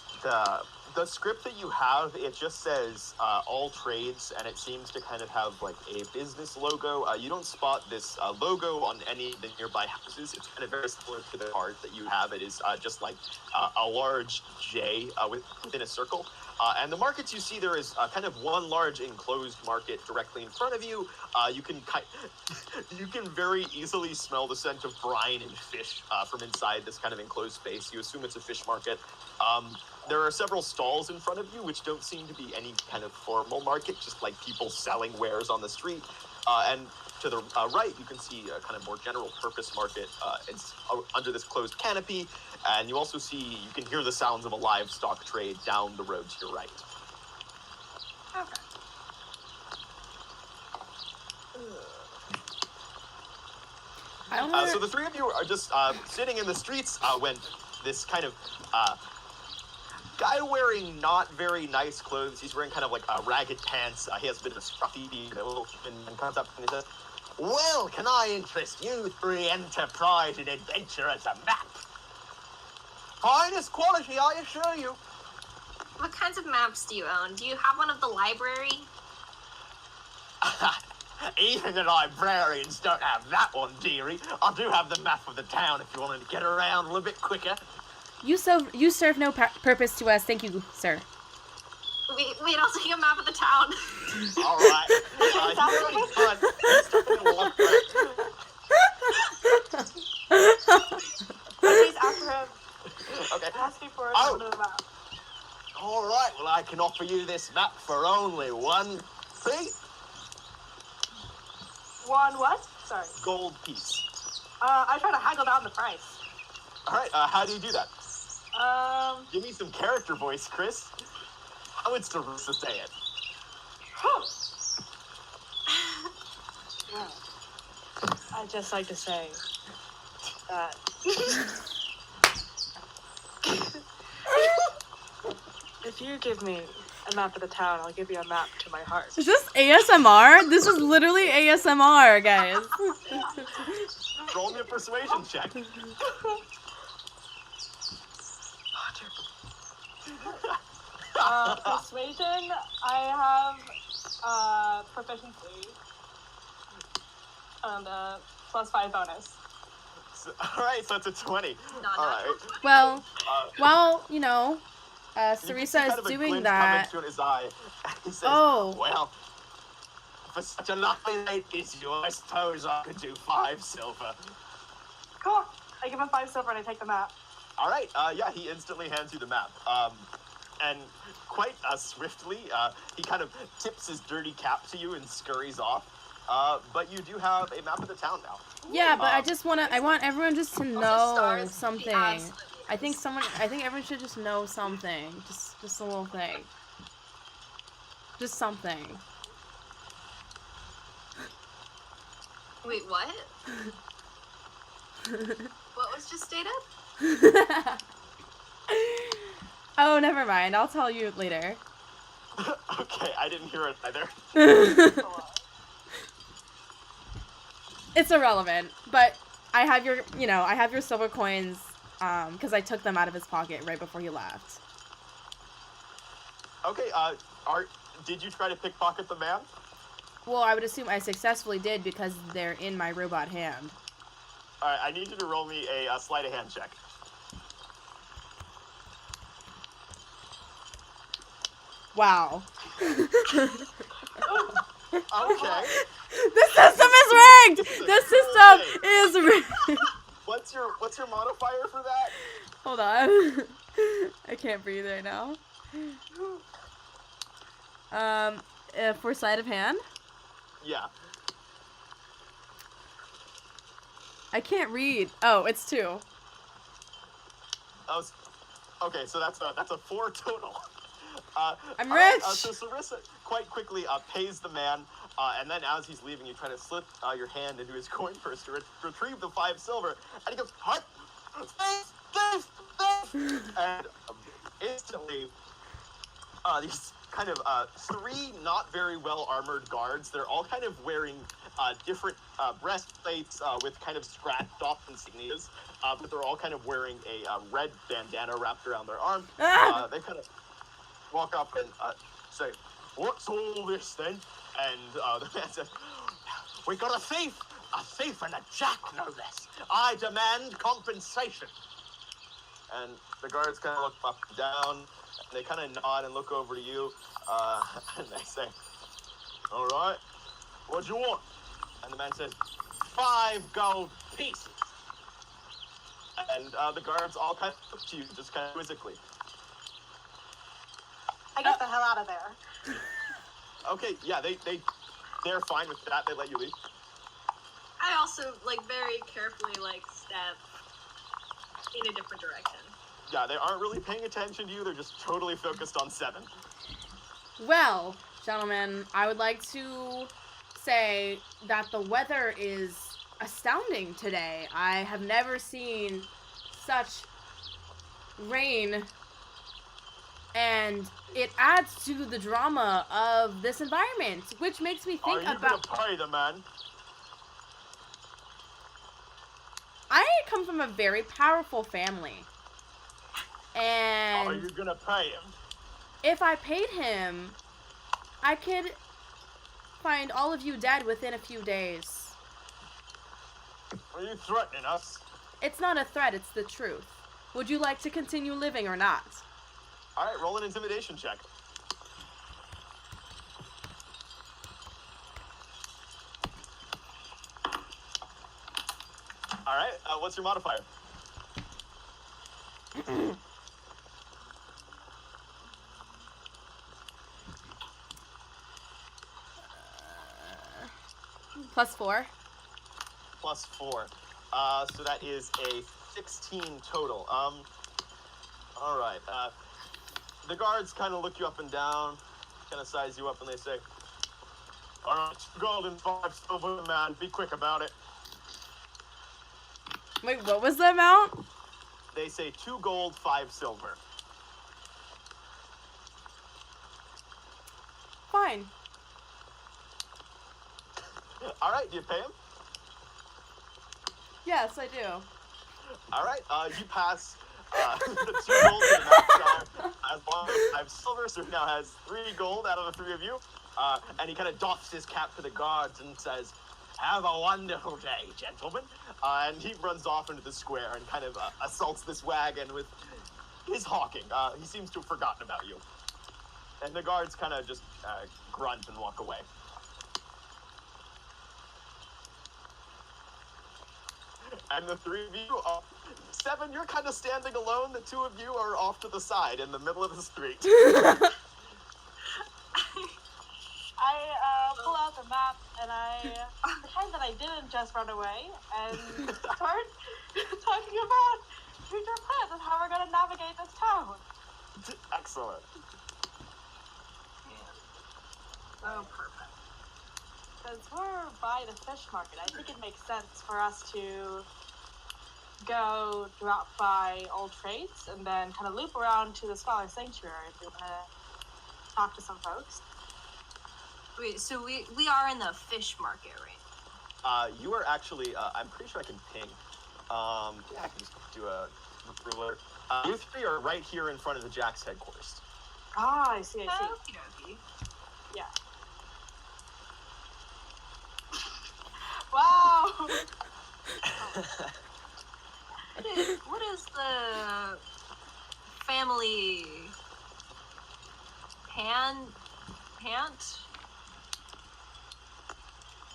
Speaker 2: the script that you have, it just says all trades, and it seems to kind of have a business logo. You don't spot this logo on any of the nearby houses. It's kind of very similar to the card that you have. It is just a large J within a circle. And the markets you see, there is kind of one large enclosed market directly in front of you. You can very easily smell the scent of brine and fish from inside this kind of enclosed space. You assume it's a fish market. There are several stalls in front of you, which don't seem to be any kind of formal market, just people selling wares on the street. And to the right, you can see a kind of more general purpose market. It's under this closed canopy. And you also see, you can hear the sounds of a livestock trade down the road to your right.
Speaker 5: Okay.
Speaker 2: So the three of you are just sitting in the streets when this kind of guy wearing not very nice clothes, he's wearing kind of ragged pants, he has a bit of a scruffy beard, and comes up and he says, "Well, can I interest you three enterprise and adventure as a map? Finest quality, I assure you."
Speaker 5: What kinds of maps do you own? Do you have one of the library?
Speaker 2: Even the librarians don't have that one, dearie. I do have the map of the town if you wanted to get around a little bit quicker.
Speaker 4: You serve no purpose to us. Thank you, sir.
Speaker 5: Wait, I'll take a map of the town.
Speaker 2: All right.
Speaker 3: Please after him.
Speaker 2: Okay.
Speaker 3: Asking for
Speaker 2: Oh.
Speaker 3: another map.
Speaker 2: All right. right, well, I can offer you this map for only 1 fee.
Speaker 3: One what? Sorry.
Speaker 2: Gold piece.
Speaker 3: I try to haggle down the price.
Speaker 2: All right, how do you do that?
Speaker 3: Um,
Speaker 2: Give me some character voice, Kris. How would Sarissa say it?
Speaker 3: well, I'd just like to say that if you give me a map of the town, I'll give you a map to my heart.
Speaker 4: Is this ASMR? This is literally ASMR, guys.
Speaker 2: Roll me a persuasion check.
Speaker 3: Persuasion, I have proficiency and +5 bonus.
Speaker 2: All right, so it's a 20.
Speaker 5: Not
Speaker 2: All right.
Speaker 4: Well,
Speaker 2: Uh,
Speaker 4: while,
Speaker 2: you can see
Speaker 4: Sarissa
Speaker 2: kind
Speaker 4: is
Speaker 2: of a
Speaker 4: doing
Speaker 2: glint
Speaker 4: that.
Speaker 2: come into his eye. He says,
Speaker 4: Oh.
Speaker 2: well, for such a lovely lady as you, I suppose I could do 5 silver.
Speaker 3: Cool. I give him 5 silver and I take the map.
Speaker 2: All right, yeah, he instantly hands you the map. And quite swiftly, he kind of tips his dirty cap to you and scurries off. But you do have a map of the town now.
Speaker 4: Yeah, but I want everyone just to know
Speaker 5: stars would be
Speaker 4: something.
Speaker 5: absolutely
Speaker 4: I think everyone should just know something. Just a little thing. Just something.
Speaker 5: Wait, what? What was just stated?
Speaker 4: Oh, never mind. I'll tell you later.
Speaker 2: Okay, I didn't hear it either.
Speaker 4: It's irrelevant, but I have your silver coins, because I took them out of his pocket right before he left.
Speaker 2: Okay, did you try to pickpocket the man?
Speaker 4: Well, I would assume I successfully did because they're in my robot hand.
Speaker 2: All right, I need you to roll me a sleight of hand check.
Speaker 4: Wow.
Speaker 2: Okay.
Speaker 4: The system is rigged! The system is rigged!
Speaker 2: What's your modifier for that?
Speaker 4: Hold on. I can't breathe right now. For sleight of hand?
Speaker 2: Yeah.
Speaker 4: I can't read. Oh, it's 2.
Speaker 2: Okay, so that's a 4 total.
Speaker 4: I'm
Speaker 2: all right,
Speaker 4: rich!
Speaker 2: so Sarissa quite quickly pays the man, and then as he's leaving, you try to slip your hand into his coin purse to retrieve the 5 silver, and he goes, "What? This!" And instantly, these kind of 3 not very well armored guards. They're all kind of wearing different breastplates with kind of scratched off insignias, but they're all kind of wearing a red bandana wrapped around their arm. They kind of walk up and say, "What's all this then?" And the man says, "We got a thief and a jack, no less. I demand compensation." And the guards kind of look up and down, and they kind of nod and look over to you, and they say, "All right, what do you want?" And the man says, 5 gold pieces. And the guards all kind of look to you, just kind of quizzically.
Speaker 3: I get the hell out of there.
Speaker 2: Okay, yeah, they're fine with that. They let you leave.
Speaker 5: I also, very carefully, step in a different direction.
Speaker 2: Yeah, they aren't really paying attention to you. They're just totally focused on 7.
Speaker 4: Well, gentlemen, I would like to say that the weather is astounding today. I have never seen such rain, and it adds to the drama of this environment, which makes me think
Speaker 2: Are you
Speaker 4: about...
Speaker 2: gonna pay the man?
Speaker 4: I come from a very powerful family, and
Speaker 2: Are you gonna pay him?
Speaker 4: if I paid him, I could find all of you dead within a few days.
Speaker 2: Are you threatening us?
Speaker 4: It's not a threat, it's the truth. Would you like to continue living or not?
Speaker 2: All right, roll an intimidation check. All right, what's your modifier?
Speaker 4: +4.
Speaker 2: +4. So that is a 16 total. All right. The guards kind of look you up and down, kind of size you up, and they say, "All right, 2 gold and 5 silver, man. Be quick about it."
Speaker 4: Wait, what was the amount?
Speaker 2: They say 2 gold, 5 silver.
Speaker 4: Fine.
Speaker 2: All right, do you pay him?
Speaker 4: Yes, I do.
Speaker 2: All right, you pass the 2 gold to the max seller as long as 5 silver, so he now has 3 gold out of the 3 of you. And he kind of doffs his cap to the guards and says, "Have a wonderful day, gentlemen." And he runs off into the square and kind of assaults this wagon with his hawking. He seems to have forgotten about you. And the guards kind of just grunt and walk away. And the 3 of you, 7, you're kind of standing alone. The 2 of you are off to the side in the middle of the street.
Speaker 3: I pull out the map and I pretend that I didn't just run away and start talking about future plans and how we're gonna navigate this town.
Speaker 2: Excellent.
Speaker 5: Oh, perfect.
Speaker 3: Since we're by the fish market, I think it makes sense for us to go drop by old trades and then kind of loop around to the Scholar Sanctuary if we want to talk to some folks.
Speaker 5: Wait, so we are in the fish market, right?
Speaker 2: You are actually, I'm pretty sure I can ping. Yeah, I can just do a ruler. You 3 are right here in front of the Jack's headquarters.
Speaker 3: Ah, I see.
Speaker 5: Okie dokie.
Speaker 3: Yeah. Wow!
Speaker 5: What is the family pant?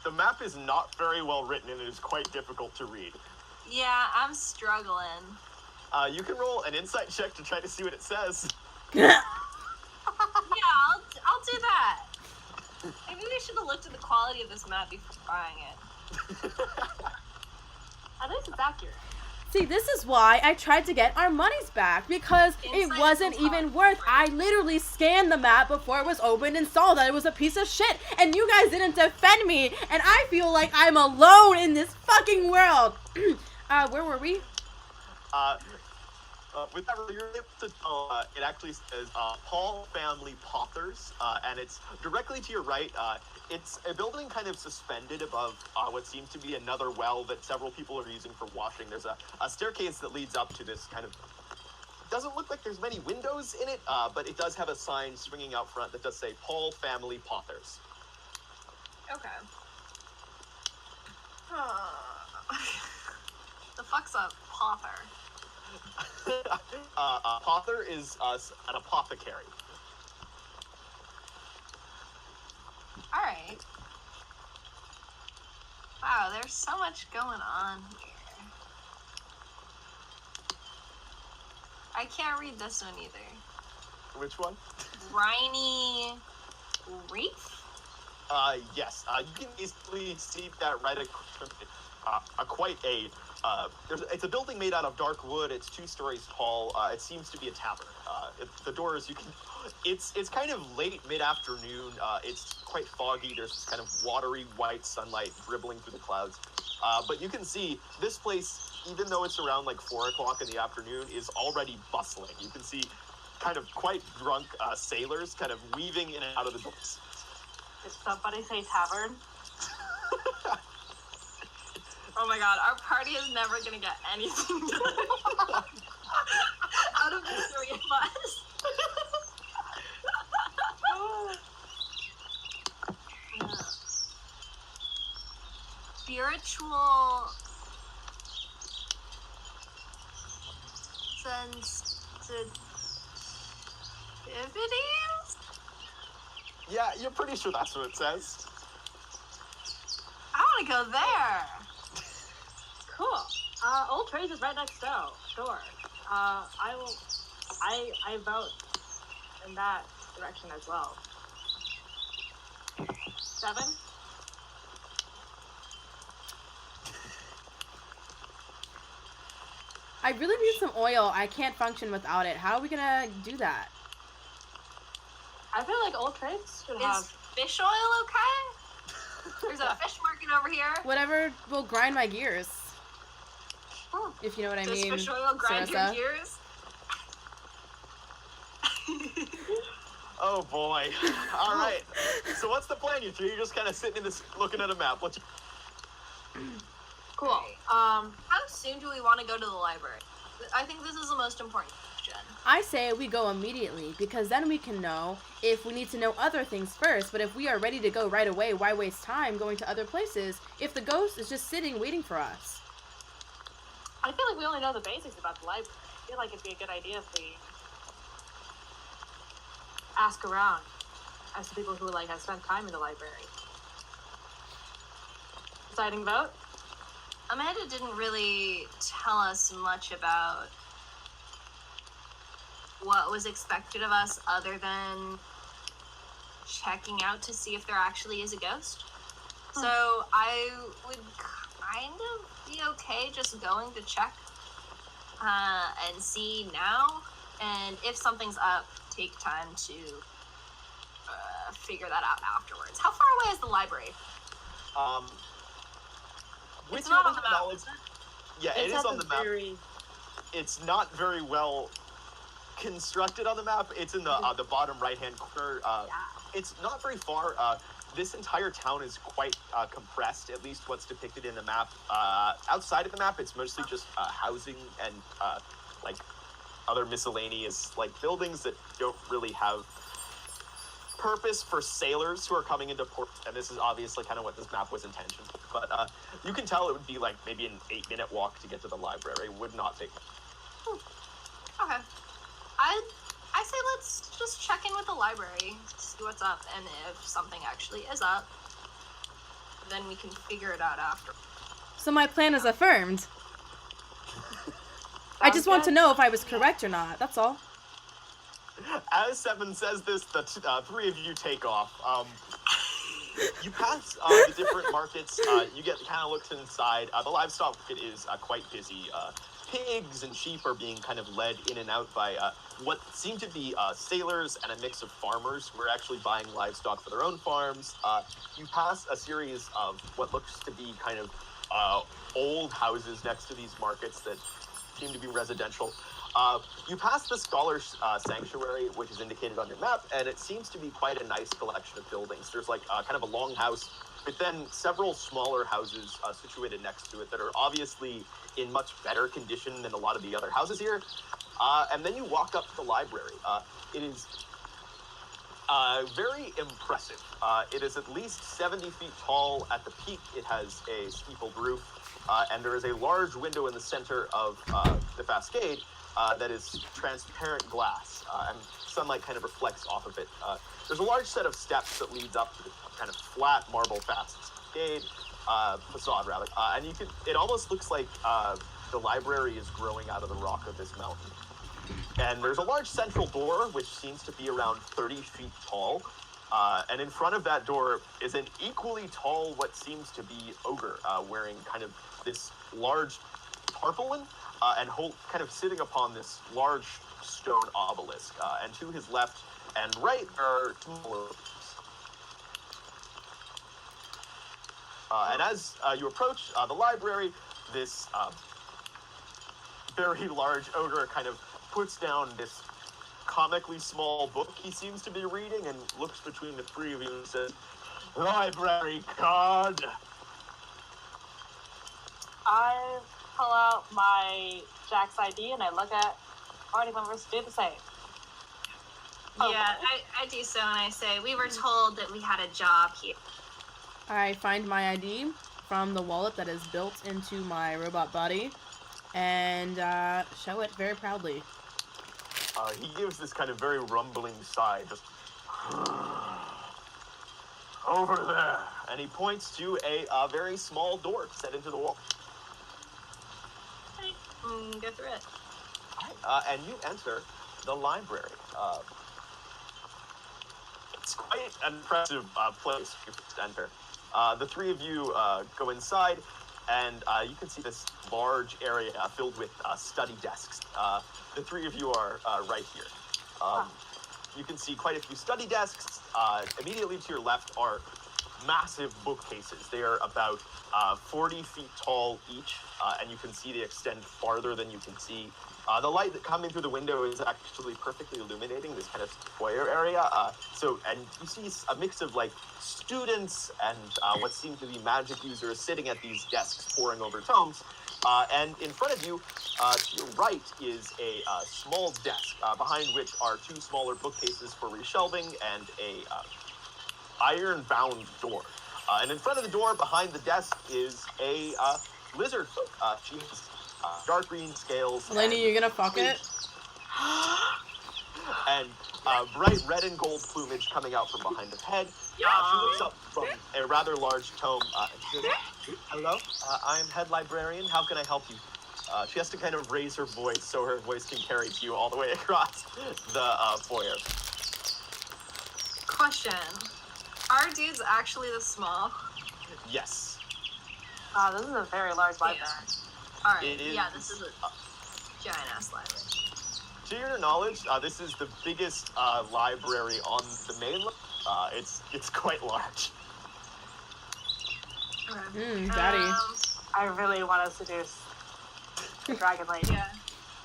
Speaker 2: The map is not very well written and it is quite difficult to read.
Speaker 5: Yeah, I'm struggling.
Speaker 2: You can roll an insight check to try to see what it says.
Speaker 5: Yeah, I'll do that. Maybe we should have looked at the quality of this map before buying it.
Speaker 3: At least it's accurate.
Speaker 4: See, this is why I tried to get our monies back, because it
Speaker 5: Insight
Speaker 4: wasn't
Speaker 5: is
Speaker 4: even
Speaker 5: hard.
Speaker 4: worth. I literally scanned the map before it was opened and saw that it was a piece of shit, and you guys didn't defend me, and I feel like I'm alone in this fucking world. Where were we?
Speaker 2: With that, you're able to tell, it actually says Paul Family Pothers, and it's directly to your right. It's a building kind of suspended above what seems to be another well that several people are using for washing. There's a staircase that leads up to this kind of... Doesn't look like there's many windows in it, but it does have a sign swinging out front that does say Paul Family Pothers.
Speaker 5: Okay. The fuck's a pother?
Speaker 2: A pother is an apothecary.
Speaker 5: Alright. Wow, there's so much going on here. I can't read this one either.
Speaker 2: Which one?
Speaker 5: Briny Reef?
Speaker 2: Yes. You can easily see that right across quite a... it's a building made out of dark wood. It's 2 stories tall. It seems to be a tavern. The doors, you can... It's kind of late mid-afternoon. It's quite foggy. There's this kind of watery white sunlight dribbling through the clouds. But you can see this place, even though it's around like 4 o'clock in the afternoon, is already bustling. You can see kind of quite drunk sailors kind of weaving in and out of the doors.
Speaker 3: Did somebody say tavern?
Speaker 5: Oh my god, our party is never gonna get anything done. Out of the 3 of us. Spiritual sensitivities?
Speaker 2: Yeah, you're pretty sure that's what it says.
Speaker 5: I want to go there.
Speaker 3: Cool. Old Trades is right next door. I vote in that direction as well. 7?
Speaker 4: I really need some oil. I can't function without it. How are we gonna do that?
Speaker 3: I feel like old trades should have.
Speaker 5: Is fish oil okay? There's a fish market over here.
Speaker 4: Whatever will grind my gears. If you know what I
Speaker 5: Does
Speaker 4: mean.
Speaker 5: fish oil grind
Speaker 4: Sarissa.
Speaker 5: your gears?
Speaker 2: Oh boy. All right. So what's the plan, you two? You're just kind of sitting in this, looking at a map. What's
Speaker 3: Cool.
Speaker 5: How soon do we want to go to the library? I think this is the most important question.
Speaker 4: I say we go immediately, because then we can know if we need to know other things first. But if we are ready to go right away, why waste time going to other places if the ghost is just sitting waiting for us?
Speaker 3: I feel like we only know the basics about the library. I feel like it'd be a good idea if we ask around as to people who like have spent time in the library. Deciding vote?
Speaker 5: Amanda didn't really tell us much about what was expected of us other than checking out to see if there actually is a ghost. So I would kind of be okay just going to check and see now. And if something's up, take time to figure that out afterwards. How far away is the library?
Speaker 2: With
Speaker 5: It's
Speaker 2: your
Speaker 5: not on the
Speaker 2: limited
Speaker 5: map,
Speaker 2: knowledge,
Speaker 5: is it?
Speaker 2: yeah, it
Speaker 3: It's
Speaker 2: is
Speaker 3: at
Speaker 2: on the map. It's not very well constructed on the map. It's in the bottom right-hand corner. It's not very far. This entire town is quite compressed, at least what's depicted in the map. Outside of the map, it's mostly just housing and like other miscellaneous like buildings that don't really have purpose for sailors who are coming into port. And this is obviously kind of what this map was intentioned for. But you can tell it would be like maybe an 8-minute walk to get to the library. It would not take.
Speaker 5: Okay. I say let's just check in with the library, see what's up, and if something actually is up, then we can figure it out after.
Speaker 4: So my plan is affirmed. I just want to know if I was correct or not. That's all.
Speaker 2: As Seven says this, the three of you take off. You pass the different markets. You get kind of looked inside. The livestock market is quite busy. Pigs and sheep are being kind of led in and out by what seem to be sailors and a mix of farmers who are actually buying livestock for their own farms. You pass a series of what looks to be kind of old houses next to these markets that seem to be residential. You pass the Scholars Sanctuary, which is indicated on your map, and it seems to be quite a nice collection of buildings. There's like kind of a long house, but then several smaller houses situated next to it that are obviously in much better condition than a lot of the other houses here. And then you walk up to the library. It is very impressive. It is at least 70 feet tall. At the peak, it has a steepled roof, and there is a large window in the center of the facade that is transparent glass, and sunlight kind of reflects off of it. There's a large set of steps that leads up to the kind of flat marble facade, and you could. It almost looks like the library is growing out of the rock of this mountain. And there's a large central door, which seems to be around 30 feet tall. And in front of that door is an equally tall, what seems to be ogre, wearing kind of this large tarpaulin, and kind of sitting upon this large stone obelisk. And to his left and right are two more. And as you approach the library, this very large ogre kind of puts down this comically small book he seems to be reading and looks between the three of you and says, "Library card."
Speaker 3: I pull out my Jack's ID and I look at party members do the same.
Speaker 5: Yeah, I do so, and I say, we were told that we had a job here.
Speaker 4: I find my ID from the wallet that is built into my robot body and show it very proudly.
Speaker 2: He gives this kind of very rumbling sigh, just over there, and he points to a very small door set into the wall.
Speaker 5: Go through it.
Speaker 2: And you enter the library. It's quite an impressive place to enter. The three of you go inside. and you can see this large area filled with study desks. The three of you are right here. You can see quite a few study desks. Immediately to your left are massive bookcases. They are about 40 feet tall each, and you can see they extend farther than you can see. The light that coming through the window is actually perfectly illuminating this kind of foyer area. And you see a mix of like students and what seem to be magic users sitting at these desks poring over tomes. And in front of you, to your right, is a small desk, behind which are two smaller bookcases for reshelving and a iron-bound door. And in front of the door, behind the desk, is a lizard folk. She has dark green scales.
Speaker 4: Alainey, you gonna fuck it?
Speaker 2: And bright red and gold plumage coming out from behind her head. She looks up from a rather large tome and she says, "Hello, I'm head librarian. How can I help you?" She has to kind of raise her voice so her voice can carry to you all the way across the foyer.
Speaker 5: Question. Are dudes actually this small?
Speaker 2: Yes.
Speaker 3: This is a very large library.
Speaker 5: Alright,
Speaker 2: It is,
Speaker 5: yeah, this is a giant-ass library.
Speaker 2: To your knowledge, this is the biggest library on the mainland. It's quite large.
Speaker 5: Okay.
Speaker 4: Daddy.
Speaker 3: I really want to seduce the Dragon Lady.
Speaker 5: Yeah.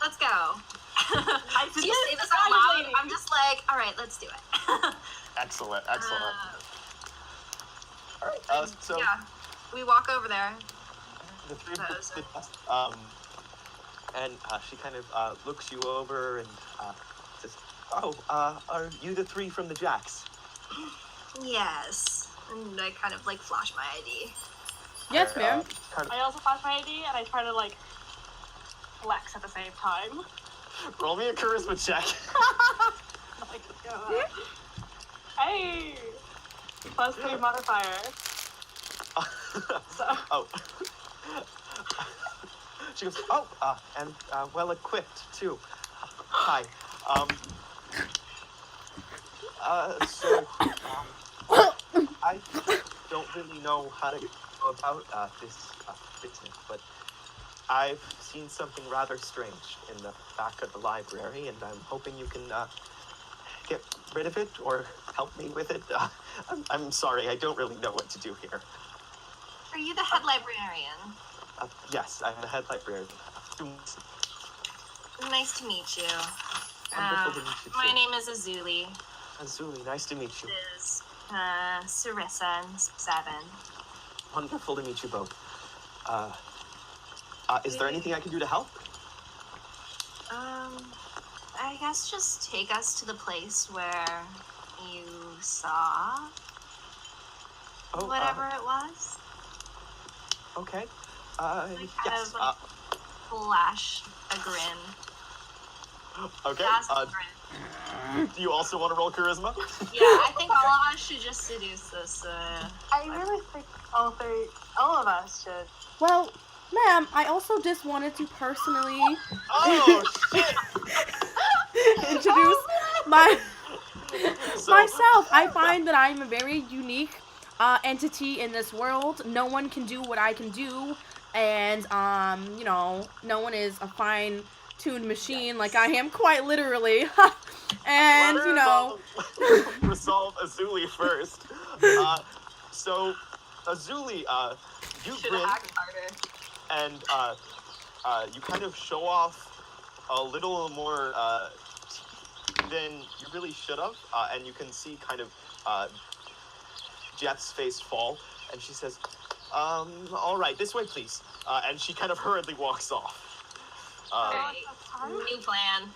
Speaker 5: Let's go. I
Speaker 3: did
Speaker 5: you
Speaker 3: it,
Speaker 5: say this
Speaker 3: the
Speaker 5: out
Speaker 3: Dragon
Speaker 5: loud,
Speaker 3: Lady.
Speaker 5: I'm just like, alright, let's do it.
Speaker 2: Excellent, excellent. All right, so
Speaker 5: yeah, we walk over there.
Speaker 2: the three
Speaker 5: Those
Speaker 2: and she kind of looks you over and says, "Oh, are you the three from the Jacks?"
Speaker 5: Yes. And I kind of like flash my ID.
Speaker 4: Yes, ma'am.
Speaker 3: I also flash my ID and I try to like flex at the same time.
Speaker 2: Roll me a charisma check.
Speaker 3: Like, hey! +3 modifier. So.
Speaker 2: Oh. She goes, "Oh, and well equipped too. Hi. I don't really know how to go about this business, but I've seen something rather strange in the back of the library, and I'm hoping you can get rid of it or help me with it. I'm sorry, I don't really know what to do here."
Speaker 5: Are you the head librarian?
Speaker 2: Yes, I'm the head librarian.
Speaker 5: Nice to meet you.
Speaker 2: Wonderful to meet you,
Speaker 5: My
Speaker 2: too.
Speaker 5: name is Azuli.
Speaker 2: Azuli, nice to meet you.
Speaker 5: This is Sarissa and 7.
Speaker 2: Wonderful to meet you both. Is there anything I can do to help?
Speaker 5: I guess just take us to the place where you saw whatever it was.
Speaker 2: Okay.
Speaker 5: Kind
Speaker 2: Yes.
Speaker 5: of like flash a grin.
Speaker 2: Okay.
Speaker 5: Fast grin.
Speaker 2: Do you also want to roll charisma?
Speaker 5: Yeah, I think all of us should just seduce this.
Speaker 3: I really think all of us should.
Speaker 4: Well, ma'am, I also just wanted to personally
Speaker 2: Oh shit!
Speaker 4: introduce myself. I find that I'm a very unique entity in this world. No one can do what I can do, and no one is a fine-tuned machine like I am, quite literally. And
Speaker 2: resolve Azuli first. So Azuli, you
Speaker 5: Should
Speaker 2: grin
Speaker 5: have acted harder.
Speaker 2: and you kind of show off a little more than you really should have, and you can see kind of Jet's face fall, and she says, "All right, this way, please." And she kind of hurriedly walks off.
Speaker 5: Alright, new plan.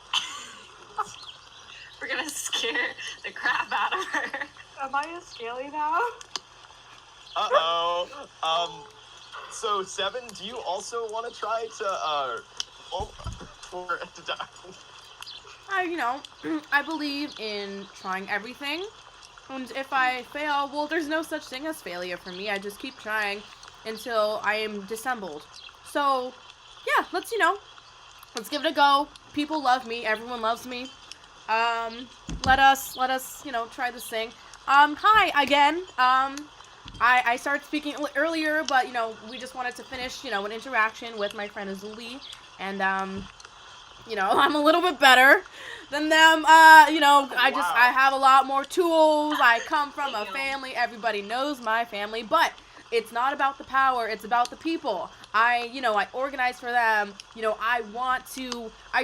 Speaker 5: We're gonna scare the crap out of her.
Speaker 3: Am I a scaly now?
Speaker 2: Uh-oh. So 7, do you also want to try to
Speaker 4: I believe in trying everything, and if I fail, well, there's no such thing as failure for me. I just keep trying until I am dissembled. So, yeah, let's give it a go. People love me. Everyone loves me. Let us, try this thing. Hi again. I started speaking earlier, but, you know, we just wanted to finish, you know, an interaction with my friend Azuli, and, you know, I'm a little bit better than them. You know, I have a lot more tools. I come from a family. Everybody knows my family, but it's not about the power. It's about the people. You know, I organize for them. You know, I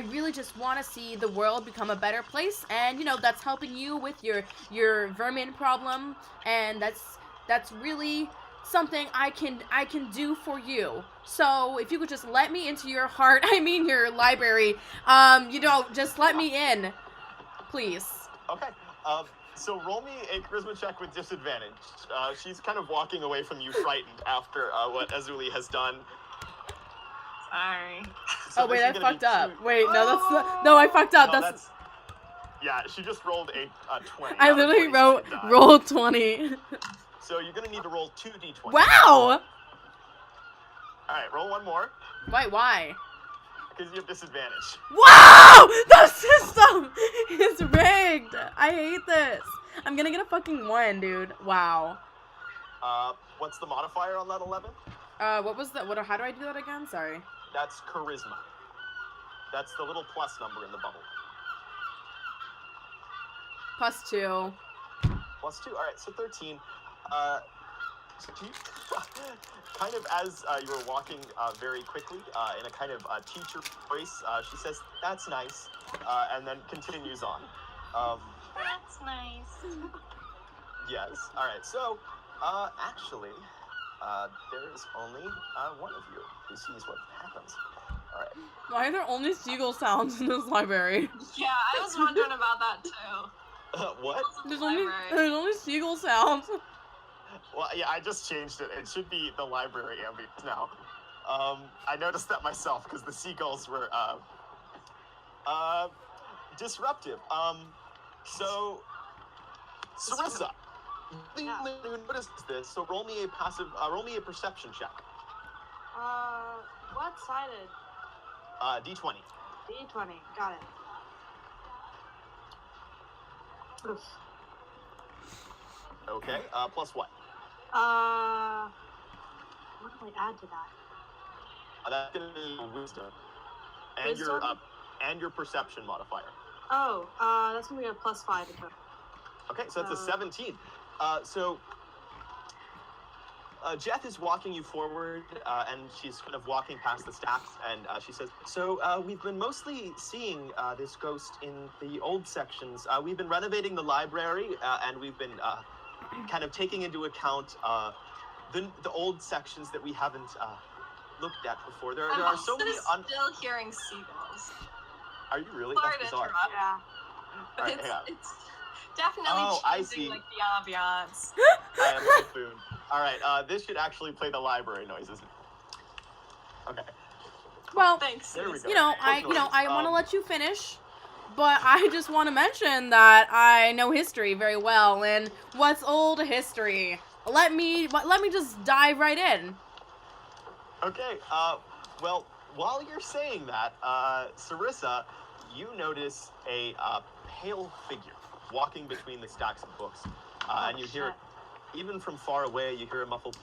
Speaker 4: really just want to see the world become a better place. And, you know, that's helping you with your vermin problem. And that's really something I can do for you. So if you could just let me into your heart, I mean your library, you know, just let me in, please.
Speaker 2: Okay. So roll me a charisma check with disadvantage. She's kind of walking away from you frightened after what Azuli has done.
Speaker 5: Sorry.
Speaker 2: So
Speaker 4: oh wait,
Speaker 2: this
Speaker 4: I
Speaker 2: is gonna
Speaker 4: fucked
Speaker 2: be
Speaker 4: up.
Speaker 2: two-
Speaker 4: Wait, no, no, I fucked up.
Speaker 2: No,
Speaker 4: that's
Speaker 2: yeah, she just rolled a 20.
Speaker 4: I
Speaker 2: not a
Speaker 4: literally
Speaker 2: 20 die.
Speaker 4: rolled 20.
Speaker 2: So you're gonna need to roll 2d20.
Speaker 4: Wow.
Speaker 2: Alright, roll one more,
Speaker 4: Why?
Speaker 2: because you have disadvantage.
Speaker 4: Wow! The system is rigged. I hate this. I'm gonna get a fucking 1, dude. Wow.
Speaker 2: What's the modifier on that 11?
Speaker 4: What was that? How do I do that again? Sorry.
Speaker 2: That's charisma. That's the little plus number in the bubble.
Speaker 4: +2.
Speaker 2: +2. All right, so 13. So you, kind of as you were walking very quickly in a kind of teacher voice, she says, "That's nice," and then continues on.
Speaker 5: That's nice.
Speaker 2: Yes. All right. So, actually, there is only one of you who sees what happens. All right.
Speaker 4: Why are there only seagull sounds in this library?
Speaker 5: Yeah, I was wondering about that too.
Speaker 2: What?
Speaker 4: There's
Speaker 5: Library.
Speaker 4: only seagull sounds.
Speaker 2: Well, yeah, I just changed it. It should be the library ambience now. I noticed that myself because the seagulls were disruptive. So, Sarissa, you noticed this. So roll me a perception check.
Speaker 3: What-sided?
Speaker 2: D20.
Speaker 3: D20. Got it. Oof.
Speaker 2: Okay. Plus what?
Speaker 3: What do I add to that?
Speaker 2: That's gonna be wisdom, and
Speaker 3: Wisdom?
Speaker 2: your perception modifier.
Speaker 3: Oh, that's gonna be a +5 to total.
Speaker 2: Okay, so that's a 17. So Jeff is walking you forward, and she's kind of walking past the stacks, and she says, "So we've been mostly seeing this ghost in the old sections. We've been renovating the library, and we've been kind of taking into account the old sections that we haven't looked at before. There
Speaker 5: I'm
Speaker 2: are so many.
Speaker 5: still hearing seagulls.
Speaker 2: Are you really?
Speaker 5: Sorry
Speaker 2: That's
Speaker 5: to
Speaker 2: bizarre.
Speaker 5: interrupt.
Speaker 3: Yeah.
Speaker 2: All right,
Speaker 5: It's,
Speaker 2: hang on.
Speaker 5: it's definitely
Speaker 2: Oh, I
Speaker 5: changing
Speaker 2: see.
Speaker 5: like the ambiance.
Speaker 2: I am a buffoon. All right, this should actually play the library noises. Okay,
Speaker 4: Well,
Speaker 5: Thanks.
Speaker 2: there we go.
Speaker 4: you know,
Speaker 2: Quick noise.
Speaker 4: I want to let you finish, but I just want to mention that I know history very well, and what's old history? Let me just dive right in.
Speaker 2: Okay, well, while you're saying that, Sarissa, you notice a pale figure walking between the stacks of books, and you hear, even from far away, you hear a muffled.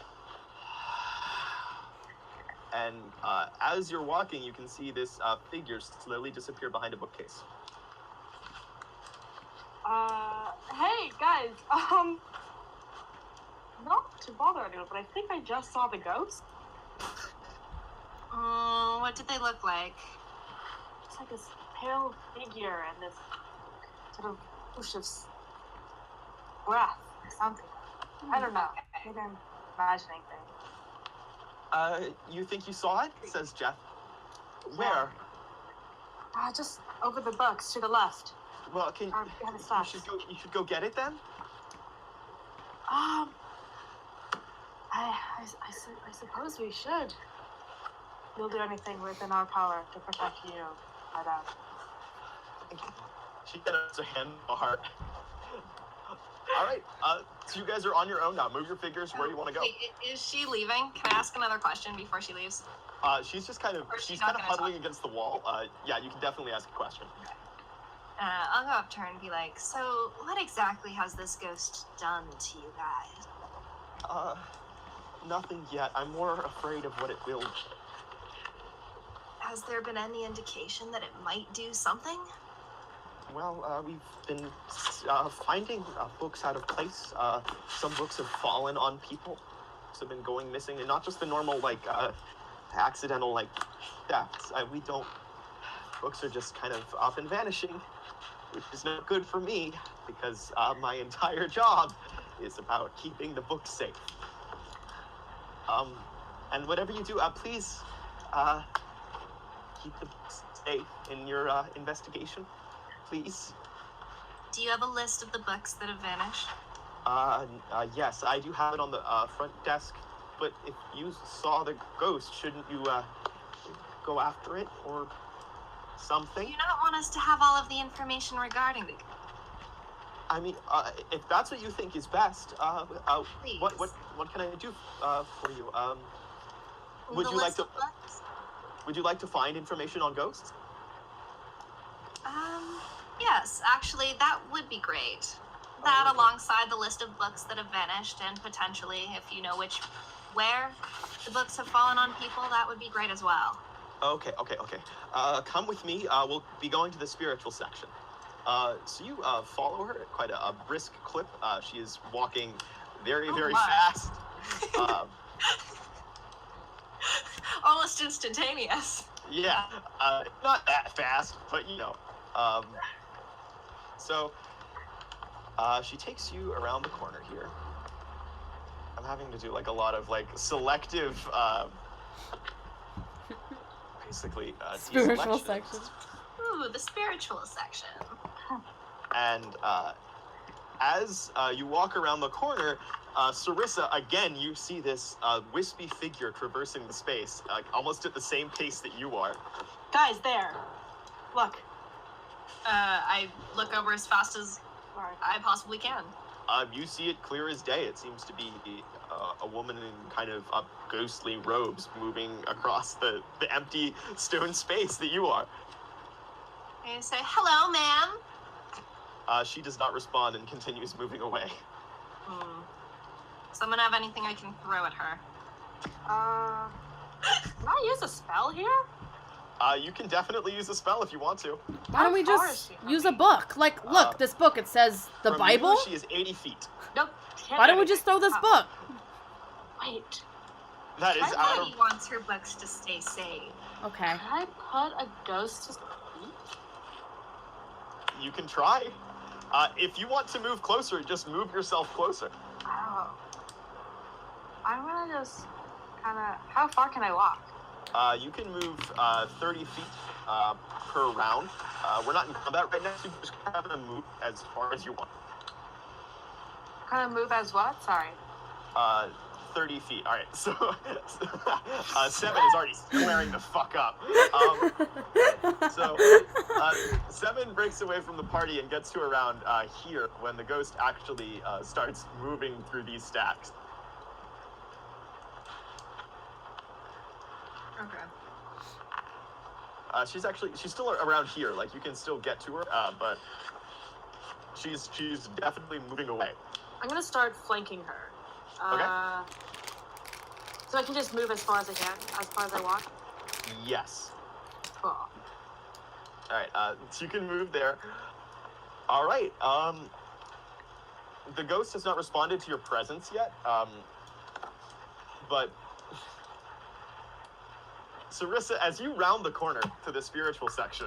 Speaker 2: And as you're walking, you can see this figure slowly disappear behind a bookcase.
Speaker 3: Hey guys, not to bother anyone, but I think I just saw the ghost.
Speaker 5: What did they look like?
Speaker 3: It's like this pale figure and this sort of whoosh of breath or something. I don't know. Maybe I'm imagining things.
Speaker 2: You think you saw it? Says Jeff. Where?
Speaker 3: Just over the books to the left.
Speaker 2: Well, can
Speaker 3: Or behind the
Speaker 2: you
Speaker 3: stacks.
Speaker 2: should go get it then?
Speaker 3: I suppose we should. We'll do anything within our power to protect you, madame.
Speaker 2: She gets her hand on her heart. All right, so you guys are on your own now. Move your figures where you want to go.
Speaker 5: Wait, is she leaving? Can I ask another question before she leaves?
Speaker 2: She's just kind of
Speaker 5: Or she's not gonna
Speaker 2: huddling
Speaker 5: talk.
Speaker 2: against the wall. Yeah, you can definitely ask a question.
Speaker 5: I'll go up to her and be like, so what exactly has this ghost done to you guys?
Speaker 2: Nothing yet. I'm more afraid of what it will.
Speaker 5: Has there been any indication that it might do something?
Speaker 2: Well, we've been finding books out of place. Some books have fallen on people. Books have been going missing, and not just the normal, like, accidental, like, thefts. We don't... Books are just kind of up and vanishing, which is not good for me, because my entire job is about keeping the books safe. And whatever you do, please, keep the books safe in your investigation, please.
Speaker 5: Do you have a list of the books that have vanished?
Speaker 2: Yes, I do have it on the front desk, but if you saw the ghost, shouldn't you go after it or something?
Speaker 5: Do you not want us to have all of the information regarding the...
Speaker 2: I mean, if that's what you think is best,
Speaker 5: Please.
Speaker 2: what can I do for you? Would
Speaker 5: The
Speaker 2: you like
Speaker 5: list
Speaker 2: to
Speaker 5: of books?
Speaker 2: Would you like to find information on ghosts?
Speaker 5: Yes, actually, that would be great. That
Speaker 2: okay.
Speaker 5: alongside the list of books that have vanished, and potentially, if you know where the books have fallen on people, that would be great as well.
Speaker 2: Okay. Come with me. We'll be going to the spiritual section. So you follow her at quite a brisk clip. She is walking very, very fast.
Speaker 5: Almost instantaneous.
Speaker 2: Yeah, not that fast, but you know. So she takes you around the corner here. I'm having to do like a lot of like selective, basically
Speaker 4: Spiritual
Speaker 2: deselections.
Speaker 4: section.
Speaker 5: Ooh, the spiritual section.
Speaker 2: And as you walk around the corner, Sarissa, again, you see this wispy figure traversing the space, almost at the same pace that you are.
Speaker 3: Guys, there. Look.
Speaker 5: I look over as fast as
Speaker 3: Sorry.
Speaker 5: I possibly can.
Speaker 2: You see it clear as day. It seems to be a woman in kind of ghostly robes moving across the empty stone space that you are.
Speaker 5: I say, hello, ma'am.
Speaker 2: She does not respond and continues moving away.
Speaker 5: Someone have anything I can throw at her?
Speaker 3: Can I use a spell here?
Speaker 2: You can definitely use a spell if you want to.
Speaker 4: Why don't we just use a book? Like, look, this book, it says the
Speaker 2: From
Speaker 4: Bible.
Speaker 2: You, she is 80 feet.
Speaker 3: Nope.
Speaker 4: Why don't we just throw this book?
Speaker 3: Wait.
Speaker 2: That is out of...
Speaker 5: Everybody wants her books to stay safe.
Speaker 4: Okay.
Speaker 3: Can I put a ghost to sleep?
Speaker 2: You can try. If you want to move closer, just move yourself closer.
Speaker 3: Oh. I'm gonna just kind of... How far can I walk?
Speaker 2: You can move 30 feet per round. We're not in combat right now, so you just have to move as far as you want.
Speaker 3: Kind of move as what? Sorry.
Speaker 2: 30 feet. All right, so Seven is already squaring the fuck up. So Seven breaks away from the party and gets to around here when the ghost actually starts moving through these stacks.
Speaker 5: Okay.
Speaker 2: She's still around here. Like, you can still get to her, but she's definitely moving away.
Speaker 3: I'm gonna start flanking her.
Speaker 2: Okay.
Speaker 3: So I can just move as far as I can, as far as I want?
Speaker 2: Yes.
Speaker 3: Cool.
Speaker 2: All right, so you can move there. All right, the ghost has not responded to your presence yet, but Sarissa, as you round the corner to the spiritual section,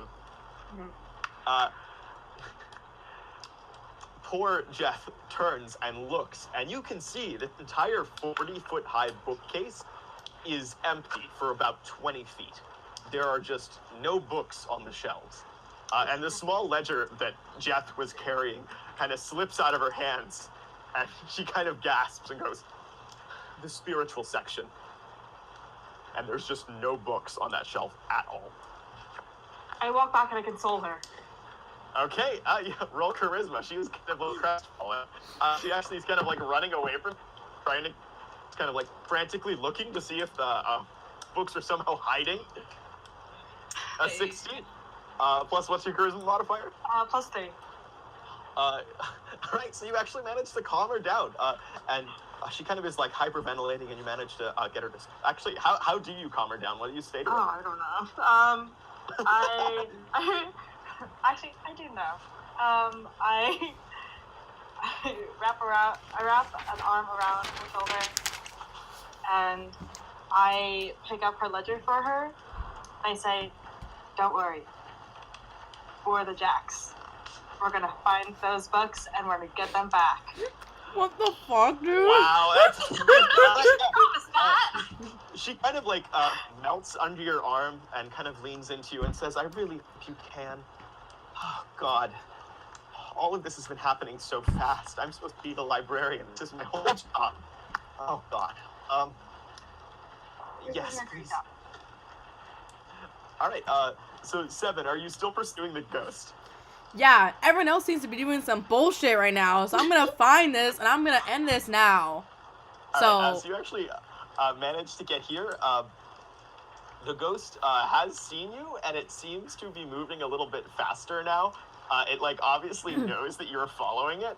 Speaker 2: poor Jeff turns and looks, and you can see this entire 40-foot high bookcase is empty for about 20 feet. There are just no books on the shelves. And the small ledger that Jeff was carrying kind of slips out of her hands, and she kind of gasps and goes, "The spiritual section." And there's just no books on that shelf at all.
Speaker 3: I walk back and I console her.
Speaker 2: Okay, yeah, roll charisma. She was kind of a little crestfallen. She actually is kind of like running away from, trying to, kind of like frantically looking to see if the books are somehow hiding. 16. Plus, what's your charisma modifier?
Speaker 3: +3.
Speaker 2: Alright, so you actually managed to calm her down. And she kind of is like hyperventilating, and you manage to get her to. Actually, how do you calm her down? What do you say to her?
Speaker 3: Oh, I don't know. Actually, I do know. I wrap an arm around her shoulder, and I pick up her ledger for her. I say, "Don't worry. For the Jacks, we're gonna find those books and we're gonna get them back."
Speaker 4: What the fuck, dude?
Speaker 2: Wow, that's.
Speaker 5: Promise that.
Speaker 2: She kind of like melts under your arm and kind of leans into you and says, "I really hope you can. Oh God, all of this has been happening so fast. I'm supposed to be the librarian. This is my whole job. Oh God. Yes, please." All right. So 7, are you still pursuing the ghost?
Speaker 4: Yeah, everyone else seems to be doing some bullshit right now, so I'm gonna find this and I'm gonna end this now.
Speaker 2: So you actually managed to get here. The ghost has seen you, and it seems to be moving a little bit faster now. It like obviously knows that you're following it.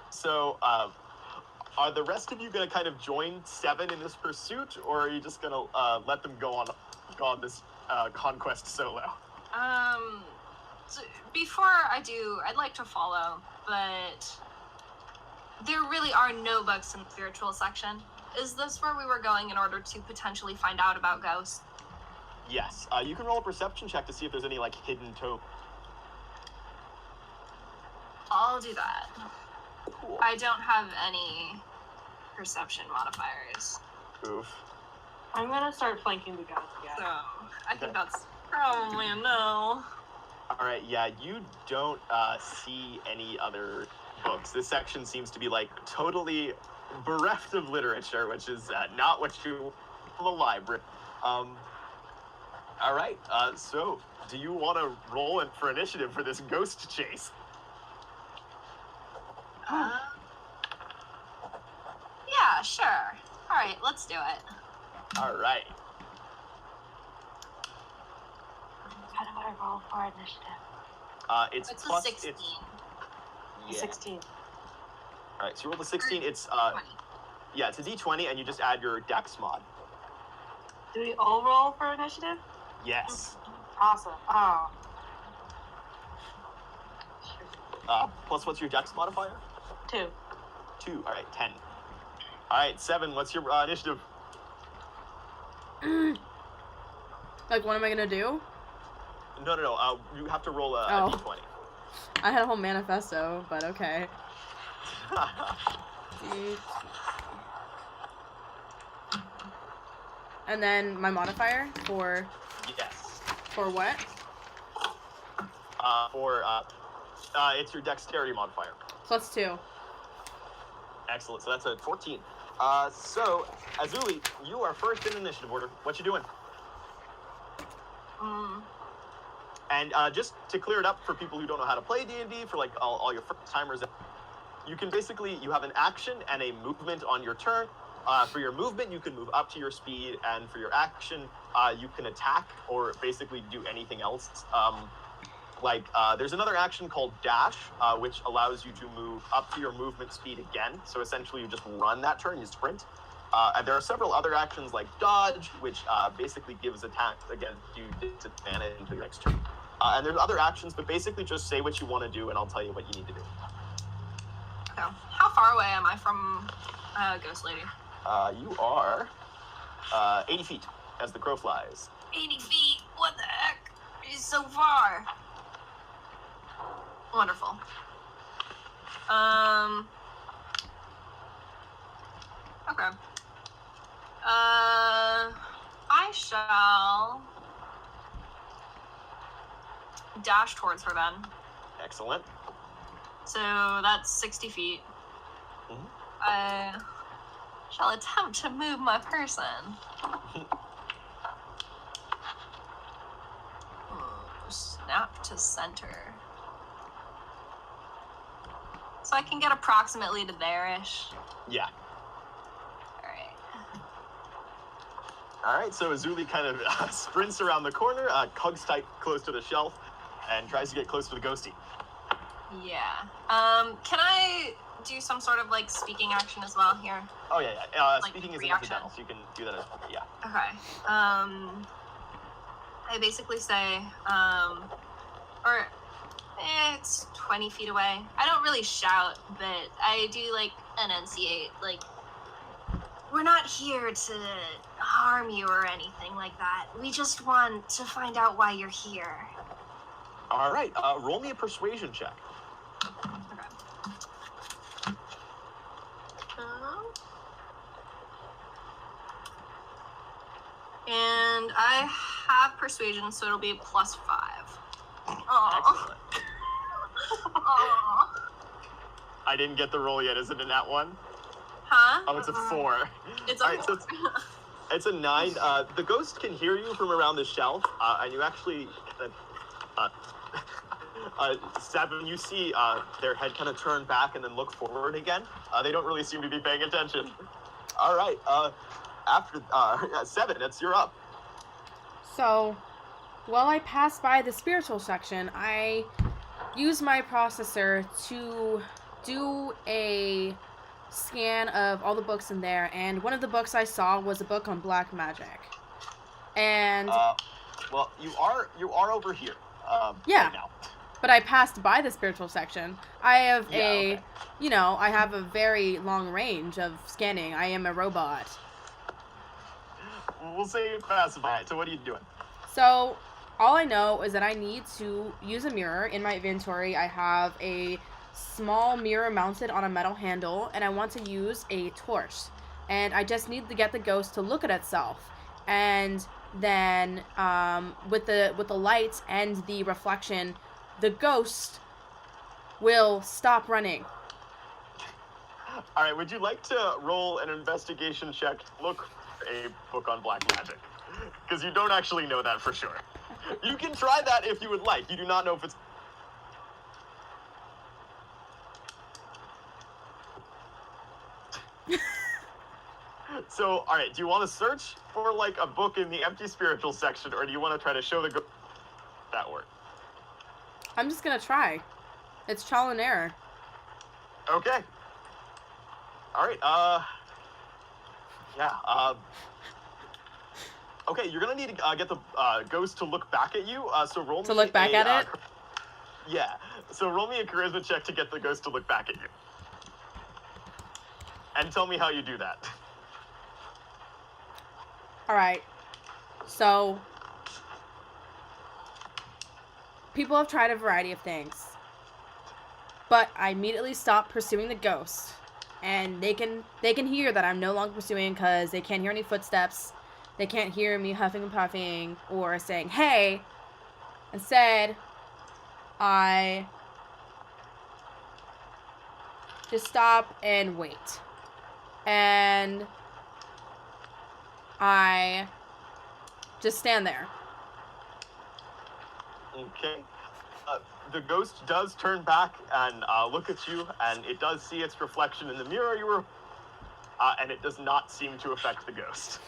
Speaker 2: So are the rest of you gonna kind of join 7 in this pursuit, or are you just gonna let them go on this conquest solo?
Speaker 5: So before I do, I'd like to follow, but there really are no books in the spiritual section. Is this where we were going in order to potentially find out about ghosts?
Speaker 2: Yes. You can roll a perception check to see if there's any like hidden
Speaker 5: I'll do that.
Speaker 2: Cool.
Speaker 5: I don't have any perception modifiers,
Speaker 2: Oof.
Speaker 3: I'm gonna start flanking the guys again.
Speaker 5: so I think that's probably a no.
Speaker 2: All right, yeah, you don't see any other books. This section seems to be like totally bereft of literature, which is not what you from the library. All right, so do you want to roll in for initiative for this ghost chase?
Speaker 5: Yeah, sure. All right, let's do it.
Speaker 2: All right.
Speaker 3: How do I roll for initiative?
Speaker 2: It's
Speaker 5: It's
Speaker 2: plus.
Speaker 5: a 16.
Speaker 2: Yeah.
Speaker 3: 16.
Speaker 2: All right, so you roll the 16. It's
Speaker 5: 20.
Speaker 2: yeah, it's a D20, and you just add your Dex mod.
Speaker 3: Do we all roll for initiative?
Speaker 2: Yes.
Speaker 3: Awesome. Oh.
Speaker 2: Plus, what's your Dex modifier?
Speaker 3: 2.
Speaker 2: 2. All right, 10. All right, 7. What's your initiative?
Speaker 4: Like, what am I gonna do?
Speaker 2: No. You have to roll a D20.
Speaker 4: I had a whole manifesto, but okay. And then my modifier for
Speaker 2: Yes.
Speaker 4: what?
Speaker 2: It's your dexterity modifier.
Speaker 4: +2.
Speaker 2: Excellent. So that's a 14. So Azuli, you are first in initiative order. What you doing? And just to clear it up for people who don't know how to play D&D, for like all your first timers, you can basically, you have an action and a movement on your turn. For your movement, you can move up to your speed, and for your action, you can attack or basically do anything else. There's another action called dash, which allows you to move up to your movement speed again. So essentially, you just run that turn, you sprint. And there are several other actions like dodge, which basically gives attack against you disadvantage until your next turn. And there's other actions, but basically just say what you want to do, and I'll tell you what you need to do.
Speaker 5: So, how far away am I from Ghost Lady?
Speaker 2: You are 80 feet as the crow flies.
Speaker 5: 80 feet? What the heck? It's so far. Wonderful. Okay. I shall dash towards her then.
Speaker 2: Excellent.
Speaker 5: So that's 60 feet.
Speaker 2: Mhm.
Speaker 5: I shall attempt to move my person. Snap to center. So I can get approximately to there-ish.
Speaker 2: Yeah.
Speaker 5: Alright.
Speaker 2: All right, so Azuli kind of sprints around the corner, hugs tight close to the shelf, and tries to get close to the ghosty.
Speaker 5: Yeah. Can I do some sort of like speaking action as well here?
Speaker 2: Oh yeah, yeah.
Speaker 5: Like,
Speaker 2: Speaking is
Speaker 5: reaction.
Speaker 2: incidental, so you can do that as well. Yeah.
Speaker 5: Okay. I basically say, it's 20 feet away. I don't really shout, but I do like enunciate, like, we're not here to harm you or anything like that. We just want to find out why you're here.
Speaker 2: All right. Roll me a persuasion check.
Speaker 5: Okay. And I have persuasion, so it'll be +5. Aww.
Speaker 2: Excellent.
Speaker 5: Aww.
Speaker 2: I didn't get the roll yet. Is it a nat 1?
Speaker 5: Huh?
Speaker 2: Oh, it's a 4.
Speaker 5: It's
Speaker 2: All
Speaker 5: a
Speaker 2: right, so it's a 9. The ghost can hear you from around the shelf, and you actually, Seven, you see their head kind of turn back and then look forward again. They don't really seem to be paying attention. All right, after Seven, you're up.
Speaker 4: So, while I pass by the spiritual section, I use my processor to do a scan of all the books in there, and one of the books I saw was a book on black magic. And
Speaker 2: well, you are over here.
Speaker 4: Yeah.
Speaker 2: Right now.
Speaker 4: But I passed by the spiritual section. I have
Speaker 2: okay.
Speaker 4: I have a very long range of scanning. I am a robot.
Speaker 2: We'll say you pass by it. So what are you doing?
Speaker 4: So, all I know is that I need to use a mirror. In my inventory, I have a small mirror mounted on a metal handle, and I want to use a torch. And I just need to get the ghost to look at itself. And then, with the light and the reflection, the ghost will stop running.
Speaker 2: All right, would you like to roll an investigation check? Look for a book on black magic. Because you don't actually know that for sure. You can try that if you would like. You do not know if it's... So, all right, do you want to search for, like, a book in the empty spiritual section, or do you want to try to show the ghost that work?
Speaker 4: I'm just gonna try. It's trial and error.
Speaker 2: Okay. All right, okay, you're gonna need to get the ghost to look back at you, so roll me
Speaker 4: To look back at it?
Speaker 2: Yeah, so roll me a charisma check to get the ghost to look back at you. And tell me how you do that.
Speaker 4: Alright. So, people have tried a variety of things. But I immediately stop pursuing the ghost. And they can hear that I'm no longer pursuing because they can't hear any footsteps. They can't hear me huffing and puffing or saying, hey. Instead, I just stop and wait. And I just stand there.
Speaker 2: Okay. The ghost does turn back and look at you, and it does see its reflection in the mirror you were, and it does not seem to affect the ghost.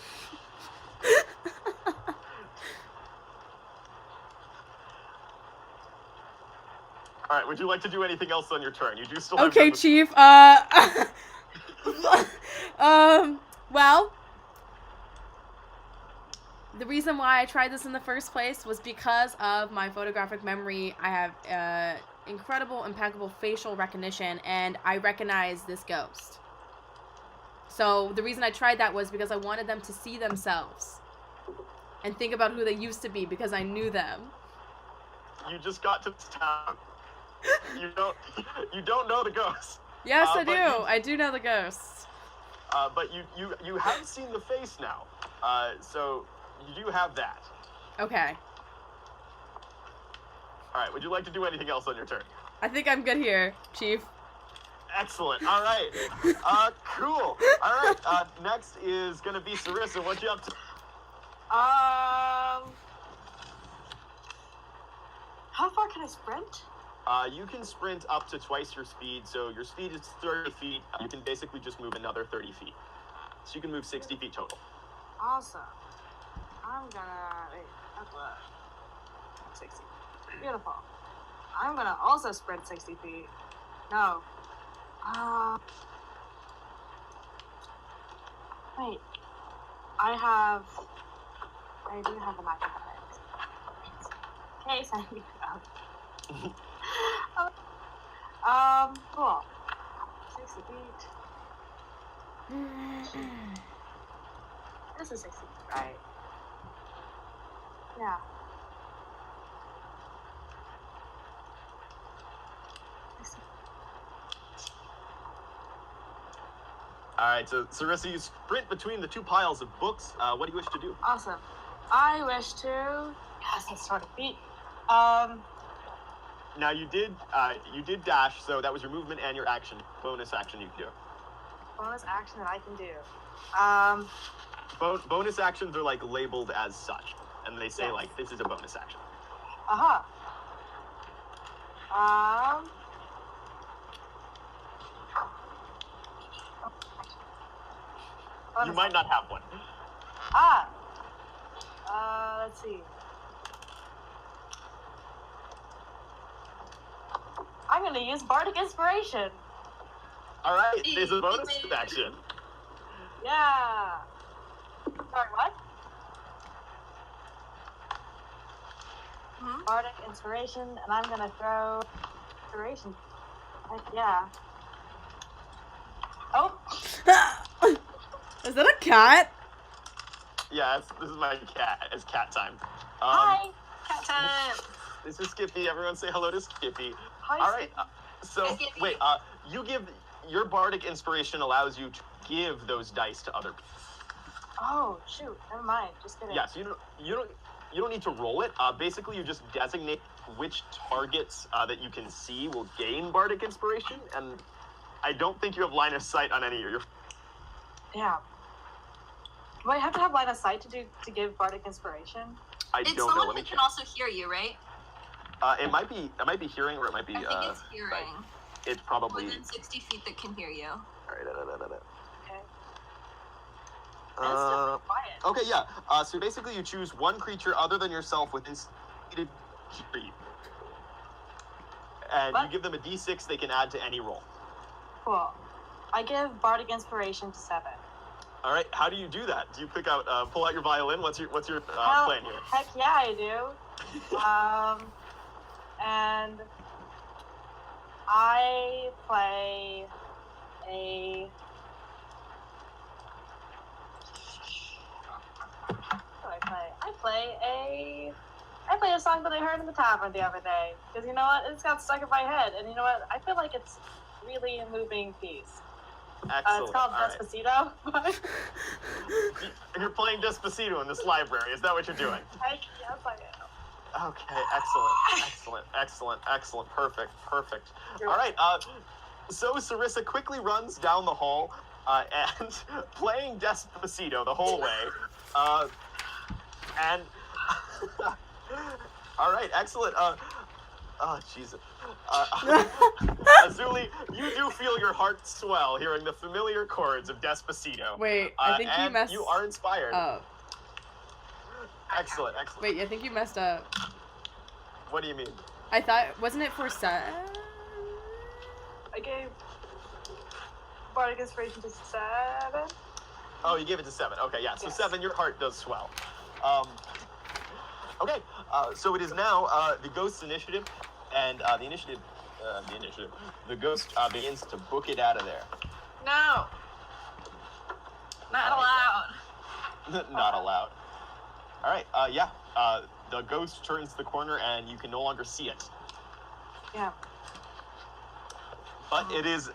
Speaker 2: All right, would you like to do anything else on your turn? You do still have...
Speaker 4: Okay, Chief. Well, the reason why I tried this in the first place was because of my photographic memory. I have incredible, impeccable facial recognition, and I recognize this ghost. So the reason I tried that was because I wanted them to see themselves and think about who they used to be, because I knew them.
Speaker 2: You just got to town. You don't know the ghost.
Speaker 4: Yes, I do.
Speaker 2: You,
Speaker 4: I do know the ghosts.
Speaker 2: But you have seen the face now. So you do have that.
Speaker 4: Okay.
Speaker 2: All right, would you like to do anything else on your turn?
Speaker 4: I think I'm good here, Chief.
Speaker 2: Excellent. All right. Cool. All right. Next is gonna be Sarissa. What you up to?
Speaker 3: How far can I sprint?
Speaker 2: You can sprint up to twice your speed. So your speed is 30 feet. You can basically just move another 30 feet. So you can move 60 feet total.
Speaker 3: Awesome. I'm gonna wait. That's what? 60. Beautiful. I'm gonna also sprint 60 feet. No. Wait. I do have an acrobatics. Okay, so cool. 60 feet. This is 60 feet, right? Yeah.
Speaker 2: All right, so Sarissa, you sprint between the two piles of books. What do you wish to do?
Speaker 3: Awesome. I wish to. Yes, that's 20 feet.
Speaker 2: Now you did dash, so that was your movement and your action. Bonus action you can do.
Speaker 3: Bonus action that I can do.
Speaker 2: Bonus actions are like labeled as such, and they say
Speaker 3: Yes.
Speaker 2: like this is a bonus action. You might not have one.
Speaker 3: Let's see. I'm gonna use Bardic Inspiration.
Speaker 2: All right, there's a bonus action.
Speaker 3: Yeah. Sorry, what? Bardic Inspiration, and I'm gonna throw Inspiration. Heck yeah. Oh.
Speaker 4: Is that a cat?
Speaker 2: Yeah, this is my cat. It's cat time.
Speaker 3: Hi.
Speaker 5: Cat time.
Speaker 2: This is Skippy. Everyone say hello to Skippy.
Speaker 3: Hi.
Speaker 2: All right. So
Speaker 5: Hi, Skippy.
Speaker 2: wait. You give your bardic inspiration allows you to give those dice to other people.
Speaker 3: Oh shoot! Never mind. Just kidding.
Speaker 2: Yes, you don't need to roll it. Basically, you just designate which targets that you can see will gain bardic inspiration, and I don't think you have line of sight on any of your.
Speaker 3: Yeah. Do I have to have line of sight to give Bardic Inspiration?
Speaker 2: I
Speaker 5: It's
Speaker 2: don't know.
Speaker 5: someone
Speaker 2: Let me
Speaker 5: who
Speaker 2: check.
Speaker 5: can also hear you, right?
Speaker 2: It might be hearing, or it might be.
Speaker 5: I think it's hearing.
Speaker 2: Sight. It's probably.
Speaker 5: Within 60 feet that can hear you.
Speaker 2: All right.
Speaker 3: Okay. That's just quiet.
Speaker 2: Okay, yeah. So basically, you choose one creature other than yourself within stated tree, and
Speaker 3: What?
Speaker 2: you give them a d6 they can add to any roll.
Speaker 3: Cool. I give Bardic Inspiration to 7.
Speaker 2: All right. How do you do that? Do you pull out your violin? What's your
Speaker 3: Hell,
Speaker 2: plan here?
Speaker 3: Heck yeah, I do. And I play a. What do I play a song that I heard in the tavern the other day. Because you know what? It's got stuck in my head. And you know what? I feel like it's really a moving piece.
Speaker 2: Excellent.
Speaker 3: It's called
Speaker 2: All right.
Speaker 3: Despacito.
Speaker 2: You're playing Despacito in this library. Is that what you're doing?
Speaker 3: Yes, I am.
Speaker 2: Okay. Excellent. Perfect. All right. So Sarissa quickly runs down the hall and playing Despacito the whole way. And all right, excellent. Oh Jesus. Azuli, you do feel your heart swell hearing the familiar chords of Despacito.
Speaker 4: Wait, I think you
Speaker 2: and
Speaker 4: messed
Speaker 2: you are inspired.
Speaker 4: up.
Speaker 2: Excellent.
Speaker 4: Wait, I think you messed up.
Speaker 2: What do you mean?
Speaker 4: I thought, wasn't it for Sun?
Speaker 3: I gave Bardic Inspiration to 7.
Speaker 2: Oh, you gave it to 7. Okay, yeah. So
Speaker 3: Yes.
Speaker 2: 7, your heart does swell. Okay. So it is now the ghost's initiative, and the ghost begins to book it out of there.
Speaker 5: No. Not allowed.
Speaker 2: Not allowed. All right. Yeah. The ghost turns the corner, and you can no longer see it.
Speaker 3: Yeah.
Speaker 2: But it is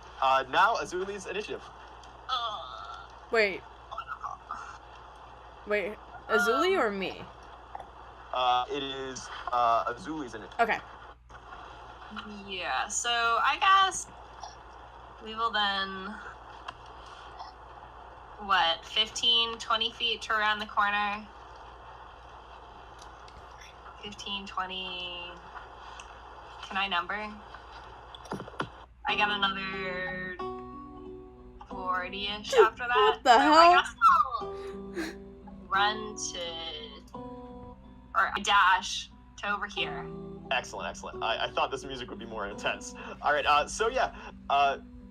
Speaker 2: now Azuli's initiative.
Speaker 4: Wait, Azuli or me?
Speaker 2: It is Azuli's initiative.
Speaker 4: Okay.
Speaker 5: Yeah, so I guess we will then, 15, 20 feet to around the corner? 15, 20... Can I number? I got another 40-ish after that.
Speaker 4: What the
Speaker 5: so
Speaker 4: hell?
Speaker 5: I guess I'll run to... Or dash to over here.
Speaker 2: Excellent. I thought this music would be more intense. All right. So yeah.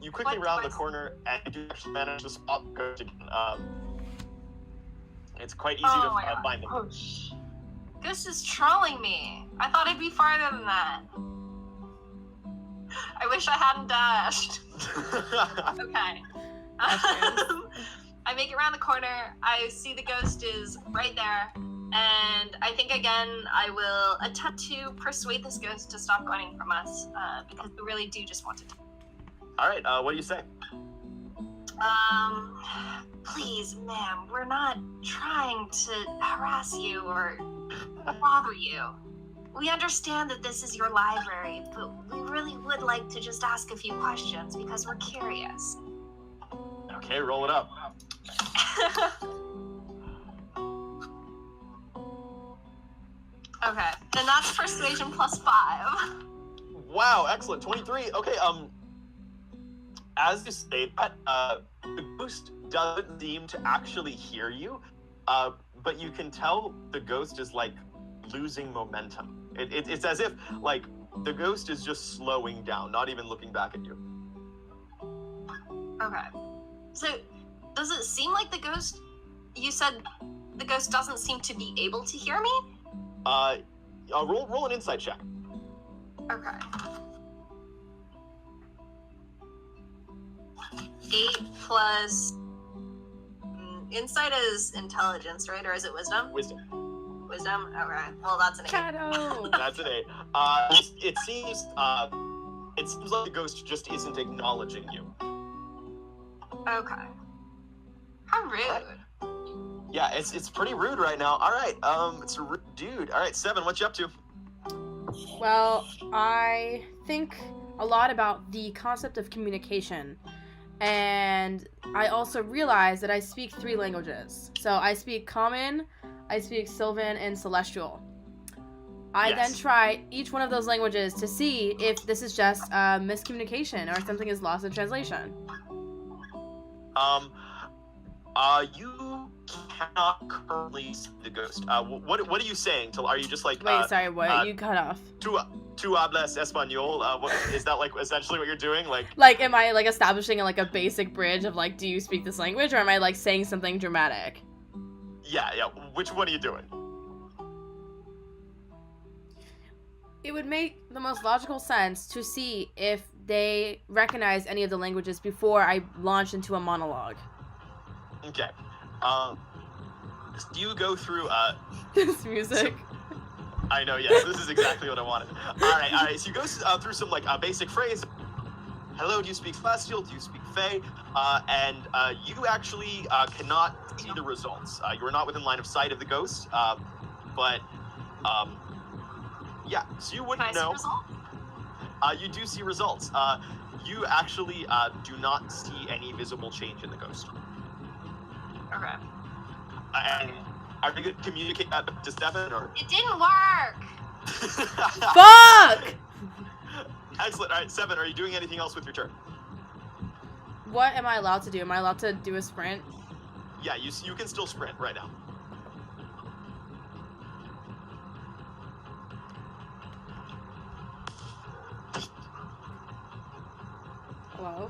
Speaker 2: You quickly
Speaker 5: What
Speaker 2: round
Speaker 5: do
Speaker 2: the
Speaker 5: I
Speaker 2: corner and you do actually manage to spot the ghost again. It's quite easy
Speaker 5: Oh
Speaker 2: to
Speaker 5: my God.
Speaker 2: find them.
Speaker 3: Oh, shh.
Speaker 5: Ghost is trolling me. I thought it'd be farther than that. I wish I hadn't dashed. Okay. I make it around the corner. I see the ghost is right there. And I think again, I will attempt to persuade this ghost to stop running from us because we really do just want to.
Speaker 2: All right, what do you say?
Speaker 5: Please, ma'am, we're not trying to harass you or bother you. We understand that this is your library, but we really would like to just ask a few questions because we're curious.
Speaker 2: Okay, roll it up.
Speaker 5: Okay, then that's persuasion plus 5.
Speaker 2: Wow, excellent. 23. Okay, as you say that, the ghost doesn't seem to actually hear you, but you can tell the ghost is like losing momentum. It's as if like the ghost is just slowing down, not even looking back at you.
Speaker 5: Okay. So, does it seem like the ghost, you said the ghost doesn't seem to be able to hear me?
Speaker 2: Roll an insight check.
Speaker 5: Okay. 8 plus... Insight is intelligence, right? Or is it wisdom?
Speaker 2: Wisdom.
Speaker 5: Wisdom? Okay. Well, that's an 8.
Speaker 4: Shadow.
Speaker 2: That's an 8. It seems like the ghost just isn't acknowledging you.
Speaker 5: Okay. How rude.
Speaker 2: Right. Yeah, it's pretty rude right now. All right, it's a rude dude. All right, 7, what you up to?
Speaker 4: Well, I think a lot about the concept of communication. And I also realize that I speak 3 languages. So I speak Common, I speak Sylvan, and Celestial. I then try each one of those languages to see if this is just miscommunication or something is lost in translation.
Speaker 2: You cannot currently see the ghost. What are you saying? Are you just like...
Speaker 4: Wait, sorry, what? You cut off.
Speaker 2: Tu hablas español? Is that like essentially what you're doing?
Speaker 4: Like, am I like establishing like a basic bridge of like, do you speak this language, or am I like saying something dramatic?
Speaker 2: Yeah. Which one are you doing?
Speaker 4: It would make the most logical sense to see if they recognize any of the languages before I launch into a monologue.
Speaker 2: Okay. Do you go through
Speaker 4: This music.
Speaker 2: I know, yes, this is exactly what I wanted. All right. So you go through some like basic phrase. Hello, do you speak Celestial? Do you speak Fey? And you actually cannot see the results. You are not within line of sight of the ghost. Yeah, so you wouldn't know. You do see results. You actually do not see any visible change in the ghost.
Speaker 5: Okay.
Speaker 2: And are you going to communicate that to Stefan, or?
Speaker 5: It didn't work!
Speaker 4: Fuck!
Speaker 2: Excellent. All right, 7, are you doing anything else with your turn?
Speaker 4: What am I allowed to do? Am I allowed to do a sprint?
Speaker 2: Yeah, you can still sprint right now.
Speaker 4: Hello?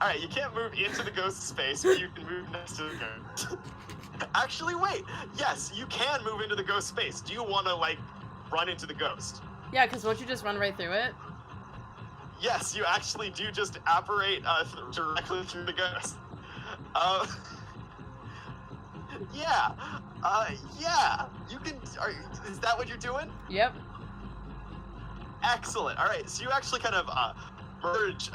Speaker 2: Alright, you can't move into the ghost space, but you can move next to the ghost. Actually, wait. Yes, you can move into the ghost space. Do you want to, like, run into the ghost?
Speaker 4: Yeah, because won't you just run right through it?
Speaker 2: Yes, you actually do just apparate directly through the ghost. Yeah. You can... is that what you're doing?
Speaker 4: Yep.
Speaker 2: Excellent. All right, so you actually kind of merge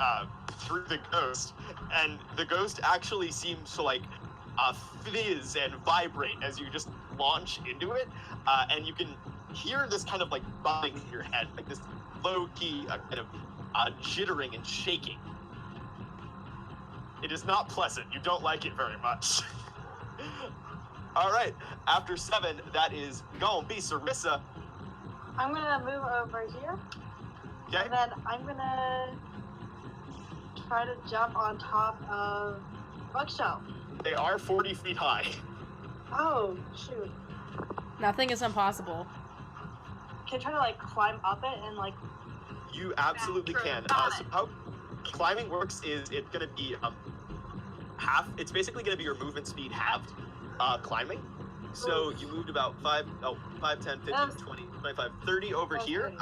Speaker 2: through the ghost, and the ghost actually seems to like fizz and vibrate as you just launch into it, and you can hear this kind of like buzzing in your head, like this low-key kind of jittering and shaking. It is not pleasant. You don't like it very much. All right, after 7, that is gonna be Sarissa.
Speaker 3: I'm gonna move over here.
Speaker 2: Okay.
Speaker 3: And then I'm gonna try to jump on top of bookshelf.
Speaker 2: They are 40 feet high.
Speaker 3: Oh, shoot.
Speaker 4: Nothing is impossible.
Speaker 3: can I try to like climb up it and like?
Speaker 2: You absolutely can. So how climbing works is it's gonna be half. It's basically gonna be your movement speed halved, climbing. So you moved about 5, 10, 15, 20, 25, 30 over here.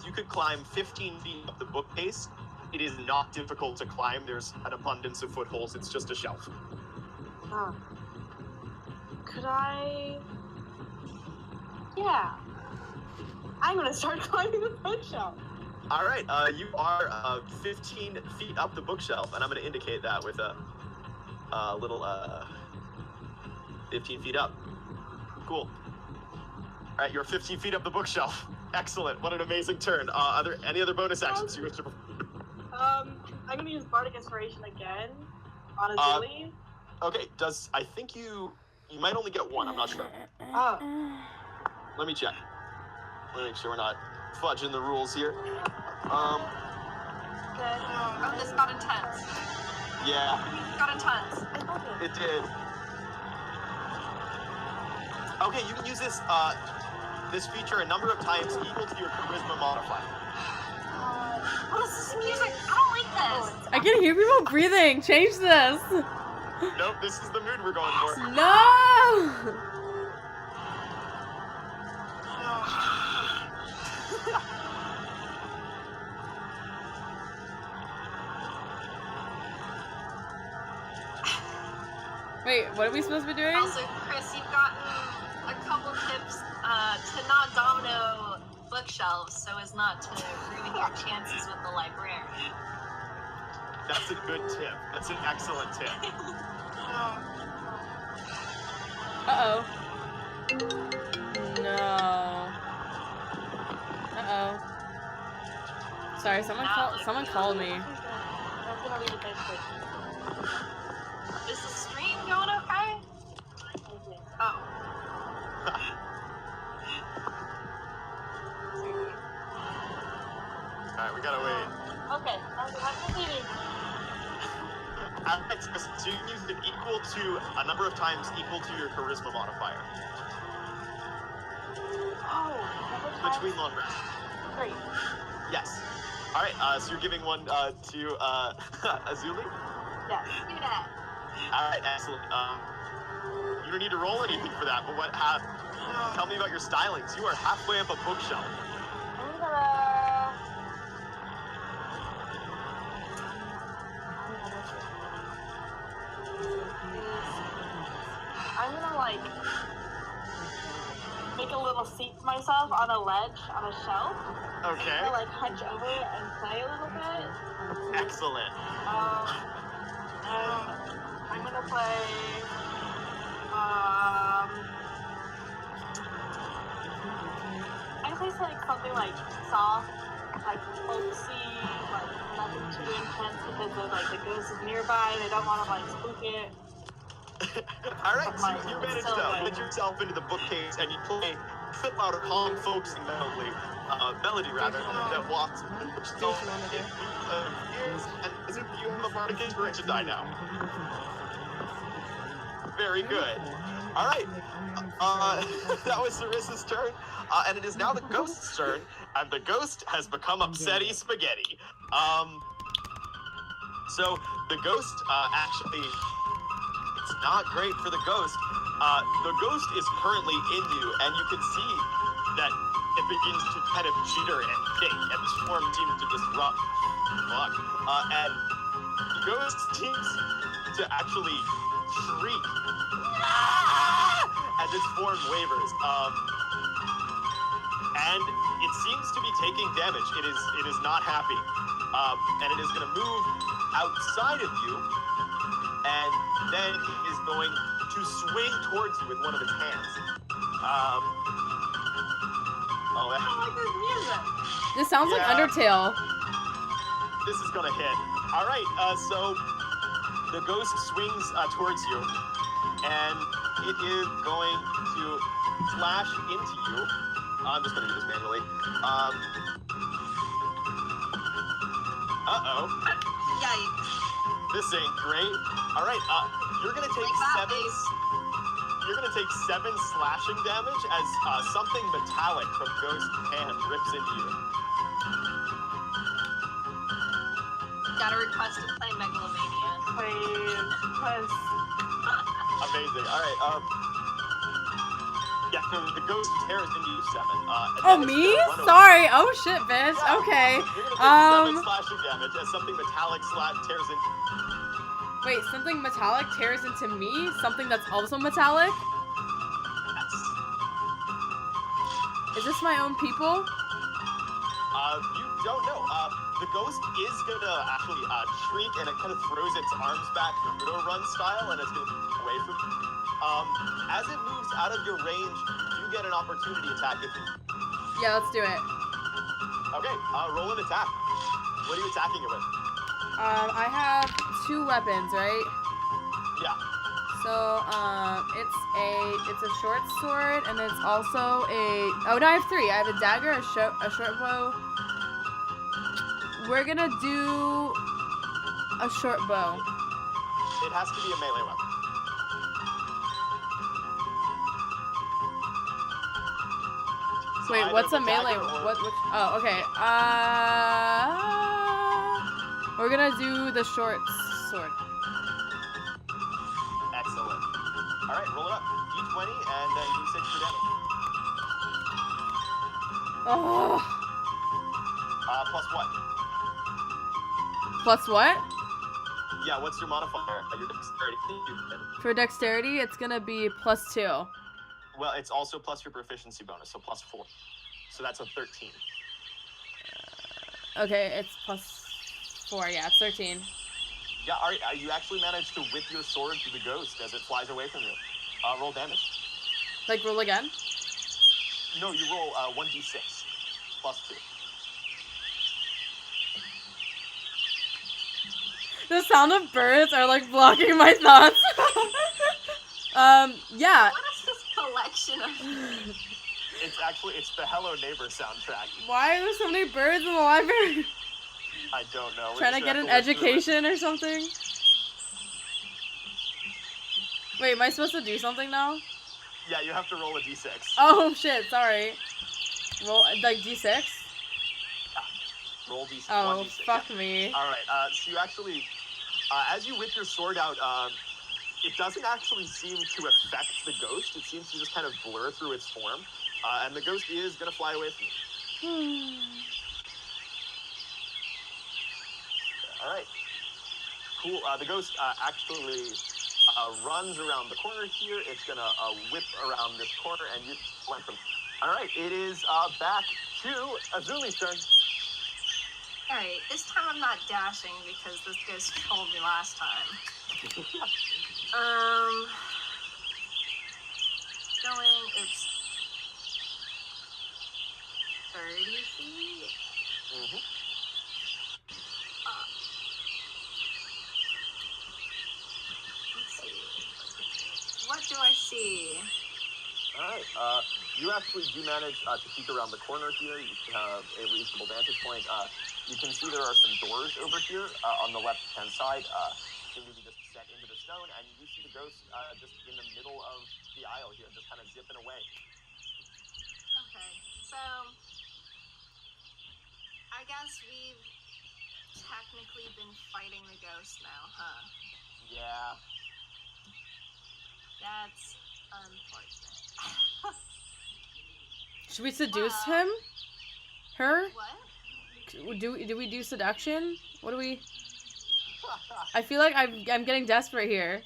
Speaker 2: You could climb 15 feet up the bookcase. It is not difficult to climb. There's an abundance of footholds. It's just a shelf.
Speaker 3: Could I? Yeah. I'm gonna start climbing the bookshelf.
Speaker 2: All right. You are 15 feet up the bookshelf, and I'm gonna indicate that with a little 15 feet up. Cool. All right, you're 15 feet up the bookshelf. Excellent. What an amazing turn. Are there any other bonus actions you wish to perform?
Speaker 3: I'm gonna use Bardic Inspiration again on Azuli.
Speaker 2: Okay. I think you might only get one. I'm not sure.
Speaker 3: Oh.
Speaker 2: Let me check. Let me make sure we're not fudging the rules here.
Speaker 5: Oh, this got intense.
Speaker 2: Yeah.
Speaker 5: Got intense.
Speaker 2: It did. Okay, you can use this feature a number of times equal to your charisma modifier.
Speaker 5: What is this music? I don't like this.
Speaker 4: I can hear people breathing. Change this.
Speaker 2: Nope, this is the mood we're going for.
Speaker 4: No. Wait, what are we supposed to be doing?
Speaker 5: Also, Kris, you've gotten a couple tips to not domino bookshelves so as not to ruin your chances with the librarian.
Speaker 2: That's a good tip. That's an excellent tip.
Speaker 4: Uh-oh. No. Uh-oh. Sorry, someone called me.
Speaker 5: Is the stream going okay? Oh.
Speaker 2: Alright, we gotta wait.
Speaker 3: Okay, I'm proceeding.
Speaker 2: Alright, so you can use it equal to a number of times equal to your charisma modifier.
Speaker 3: Oh,
Speaker 2: Between long rests.
Speaker 3: Great.
Speaker 2: Yes. Alright, so you're giving one to Azuli?
Speaker 3: Yes.
Speaker 5: Do that.
Speaker 2: Alright, excellent. You don't need to roll anything for that, but tell me about your stylings. You are halfway up a bookshelf.
Speaker 3: I'm gonna like make a little seat for myself on a ledge on a shelf.
Speaker 2: Okay.
Speaker 3: I'm gonna like hunch over and play a little bit.
Speaker 2: Excellent.
Speaker 3: And I'm gonna play I play like something like soft, like folksy, like nothing too intense because of like the ghost is nearby and I don't want to like spook it.
Speaker 2: Alright, so you manage to put yourself into the bookcase and you play flip out a calm folksy melody that walks itself in years, and as if you have a bardic inspiration die now. Very good. Alright, that was Sarissa's turn, and it is now the ghost's turn, and the ghost has become upsetty spaghetti. So the ghost actually, it's not great for the ghost. The ghost is currently in you, and you can see that it begins to kind of jitter and kick, and this form seems to disrupt. And the ghost seems to actually shriek as its form wavers. And it seems to be taking damage. It is not happy. And it is going to move outside of you, and then it is going to swing towards you with one of its hands.
Speaker 3: I like this music.
Speaker 4: This sounds like Undertale.
Speaker 2: This is gonna hit. All right, so the ghost swings towards you, and it is going to slash into you. I'm just gonna do this manually. Uh-oh.
Speaker 5: Yikes.
Speaker 2: This ain't great. All right, you're gonna take
Speaker 5: Like that,
Speaker 2: 7. You're gonna take 7 slashing damage as something metallic from Ghost's hand rips into you.
Speaker 5: Gotta request to play Megalomania.
Speaker 3: Please.
Speaker 2: Amazing. All right. Yeah, so the ghost tears into you 7.
Speaker 4: Oh, me? Sorry. Oh, shit, bitch.
Speaker 2: Yeah.
Speaker 4: Okay.
Speaker 2: You're gonna take 7 slashing damage as something metallic tears into.
Speaker 4: Wait, something metallic tears into me? Something that's also metallic?
Speaker 2: Yes.
Speaker 4: Is this my own people?
Speaker 2: You don't know. The ghost is gonna actually shriek, and it kind of throws its arms back, Naruto run style, and it's gonna move away from you. As it moves out of your range, you get an opportunity attack.
Speaker 4: Yeah, let's do it.
Speaker 2: Okay, roll an attack. What are you attacking it with?
Speaker 4: I have 2 weapons, right?
Speaker 2: Yeah.
Speaker 4: So, it's a short sword, and it's also oh no, I have 3. I have a dagger, a short bow. We're gonna do a short bow.
Speaker 2: It has to be a melee weapon. So
Speaker 4: Wait,
Speaker 2: either
Speaker 4: what's
Speaker 2: the
Speaker 4: a melee?
Speaker 2: dagger or-
Speaker 4: Which? Oh, okay. We're gonna do the short sword.
Speaker 2: Excellent. All right, roll it up. D20 and then D6 for damage.
Speaker 4: Oh.
Speaker 2: Plus what?
Speaker 4: Plus what?
Speaker 2: Yeah, what's your modifier? Your dexterity.
Speaker 4: For dexterity, it's gonna be +2.
Speaker 2: Well, it's also plus your proficiency bonus, so plus 4. So that's a 13.
Speaker 4: Okay, it's +4. Yeah, it's 13.
Speaker 2: Yeah, all right, you actually managed to whip your sword through the ghost as it flies away from you. Roll damage.
Speaker 4: Like, roll again?
Speaker 2: No, you roll 1d6 plus 2.
Speaker 4: The sound of birds are like blocking my thoughts. Yeah.
Speaker 5: What is this collection of?
Speaker 2: It's the Hello Neighbor soundtrack.
Speaker 4: Why are there so many birds in the library?
Speaker 2: I don't know.
Speaker 4: Trying to get an education or something? Wait, am I supposed to do something now?
Speaker 2: Yeah, you have to roll a d6.
Speaker 4: Oh shit, sorry. Roll, like, D6?
Speaker 2: Roll d6.
Speaker 4: Oh,
Speaker 2: 1d6.
Speaker 4: fuck
Speaker 2: Yeah.
Speaker 4: me.
Speaker 2: Alright, so you actually, as you whip your sword out, it doesn't actually seem to affect the ghost. It seems to just kind of blur through its form. And the ghost is going to fly away from you. Alright. Cool. The ghost actually runs around the corner here. It's going to whip around this corner, and you went from... Alright, it is back to Azuli's turn.
Speaker 5: Alright, this time I'm not dashing because this ghost told me last time. Going, it's 30 feet.
Speaker 2: Mm-hmm.
Speaker 5: Let's see. What do I see?
Speaker 2: Alright, you actually do manage to peek around the corner here. You have a reasonable vantage point. You can see there are some doors over here on the left-hand side. Seem to be just set into the stone, and you see the ghost just in the middle of the aisle here, just kind of zipping away.
Speaker 5: Okay, so I guess we've technically been fighting the ghost now, huh?
Speaker 2: Yeah.
Speaker 5: That's unfortunate.
Speaker 4: Should we seduce him? Her?
Speaker 5: What?
Speaker 4: Do we do seduction? What do we... I feel like I'm getting desperate here.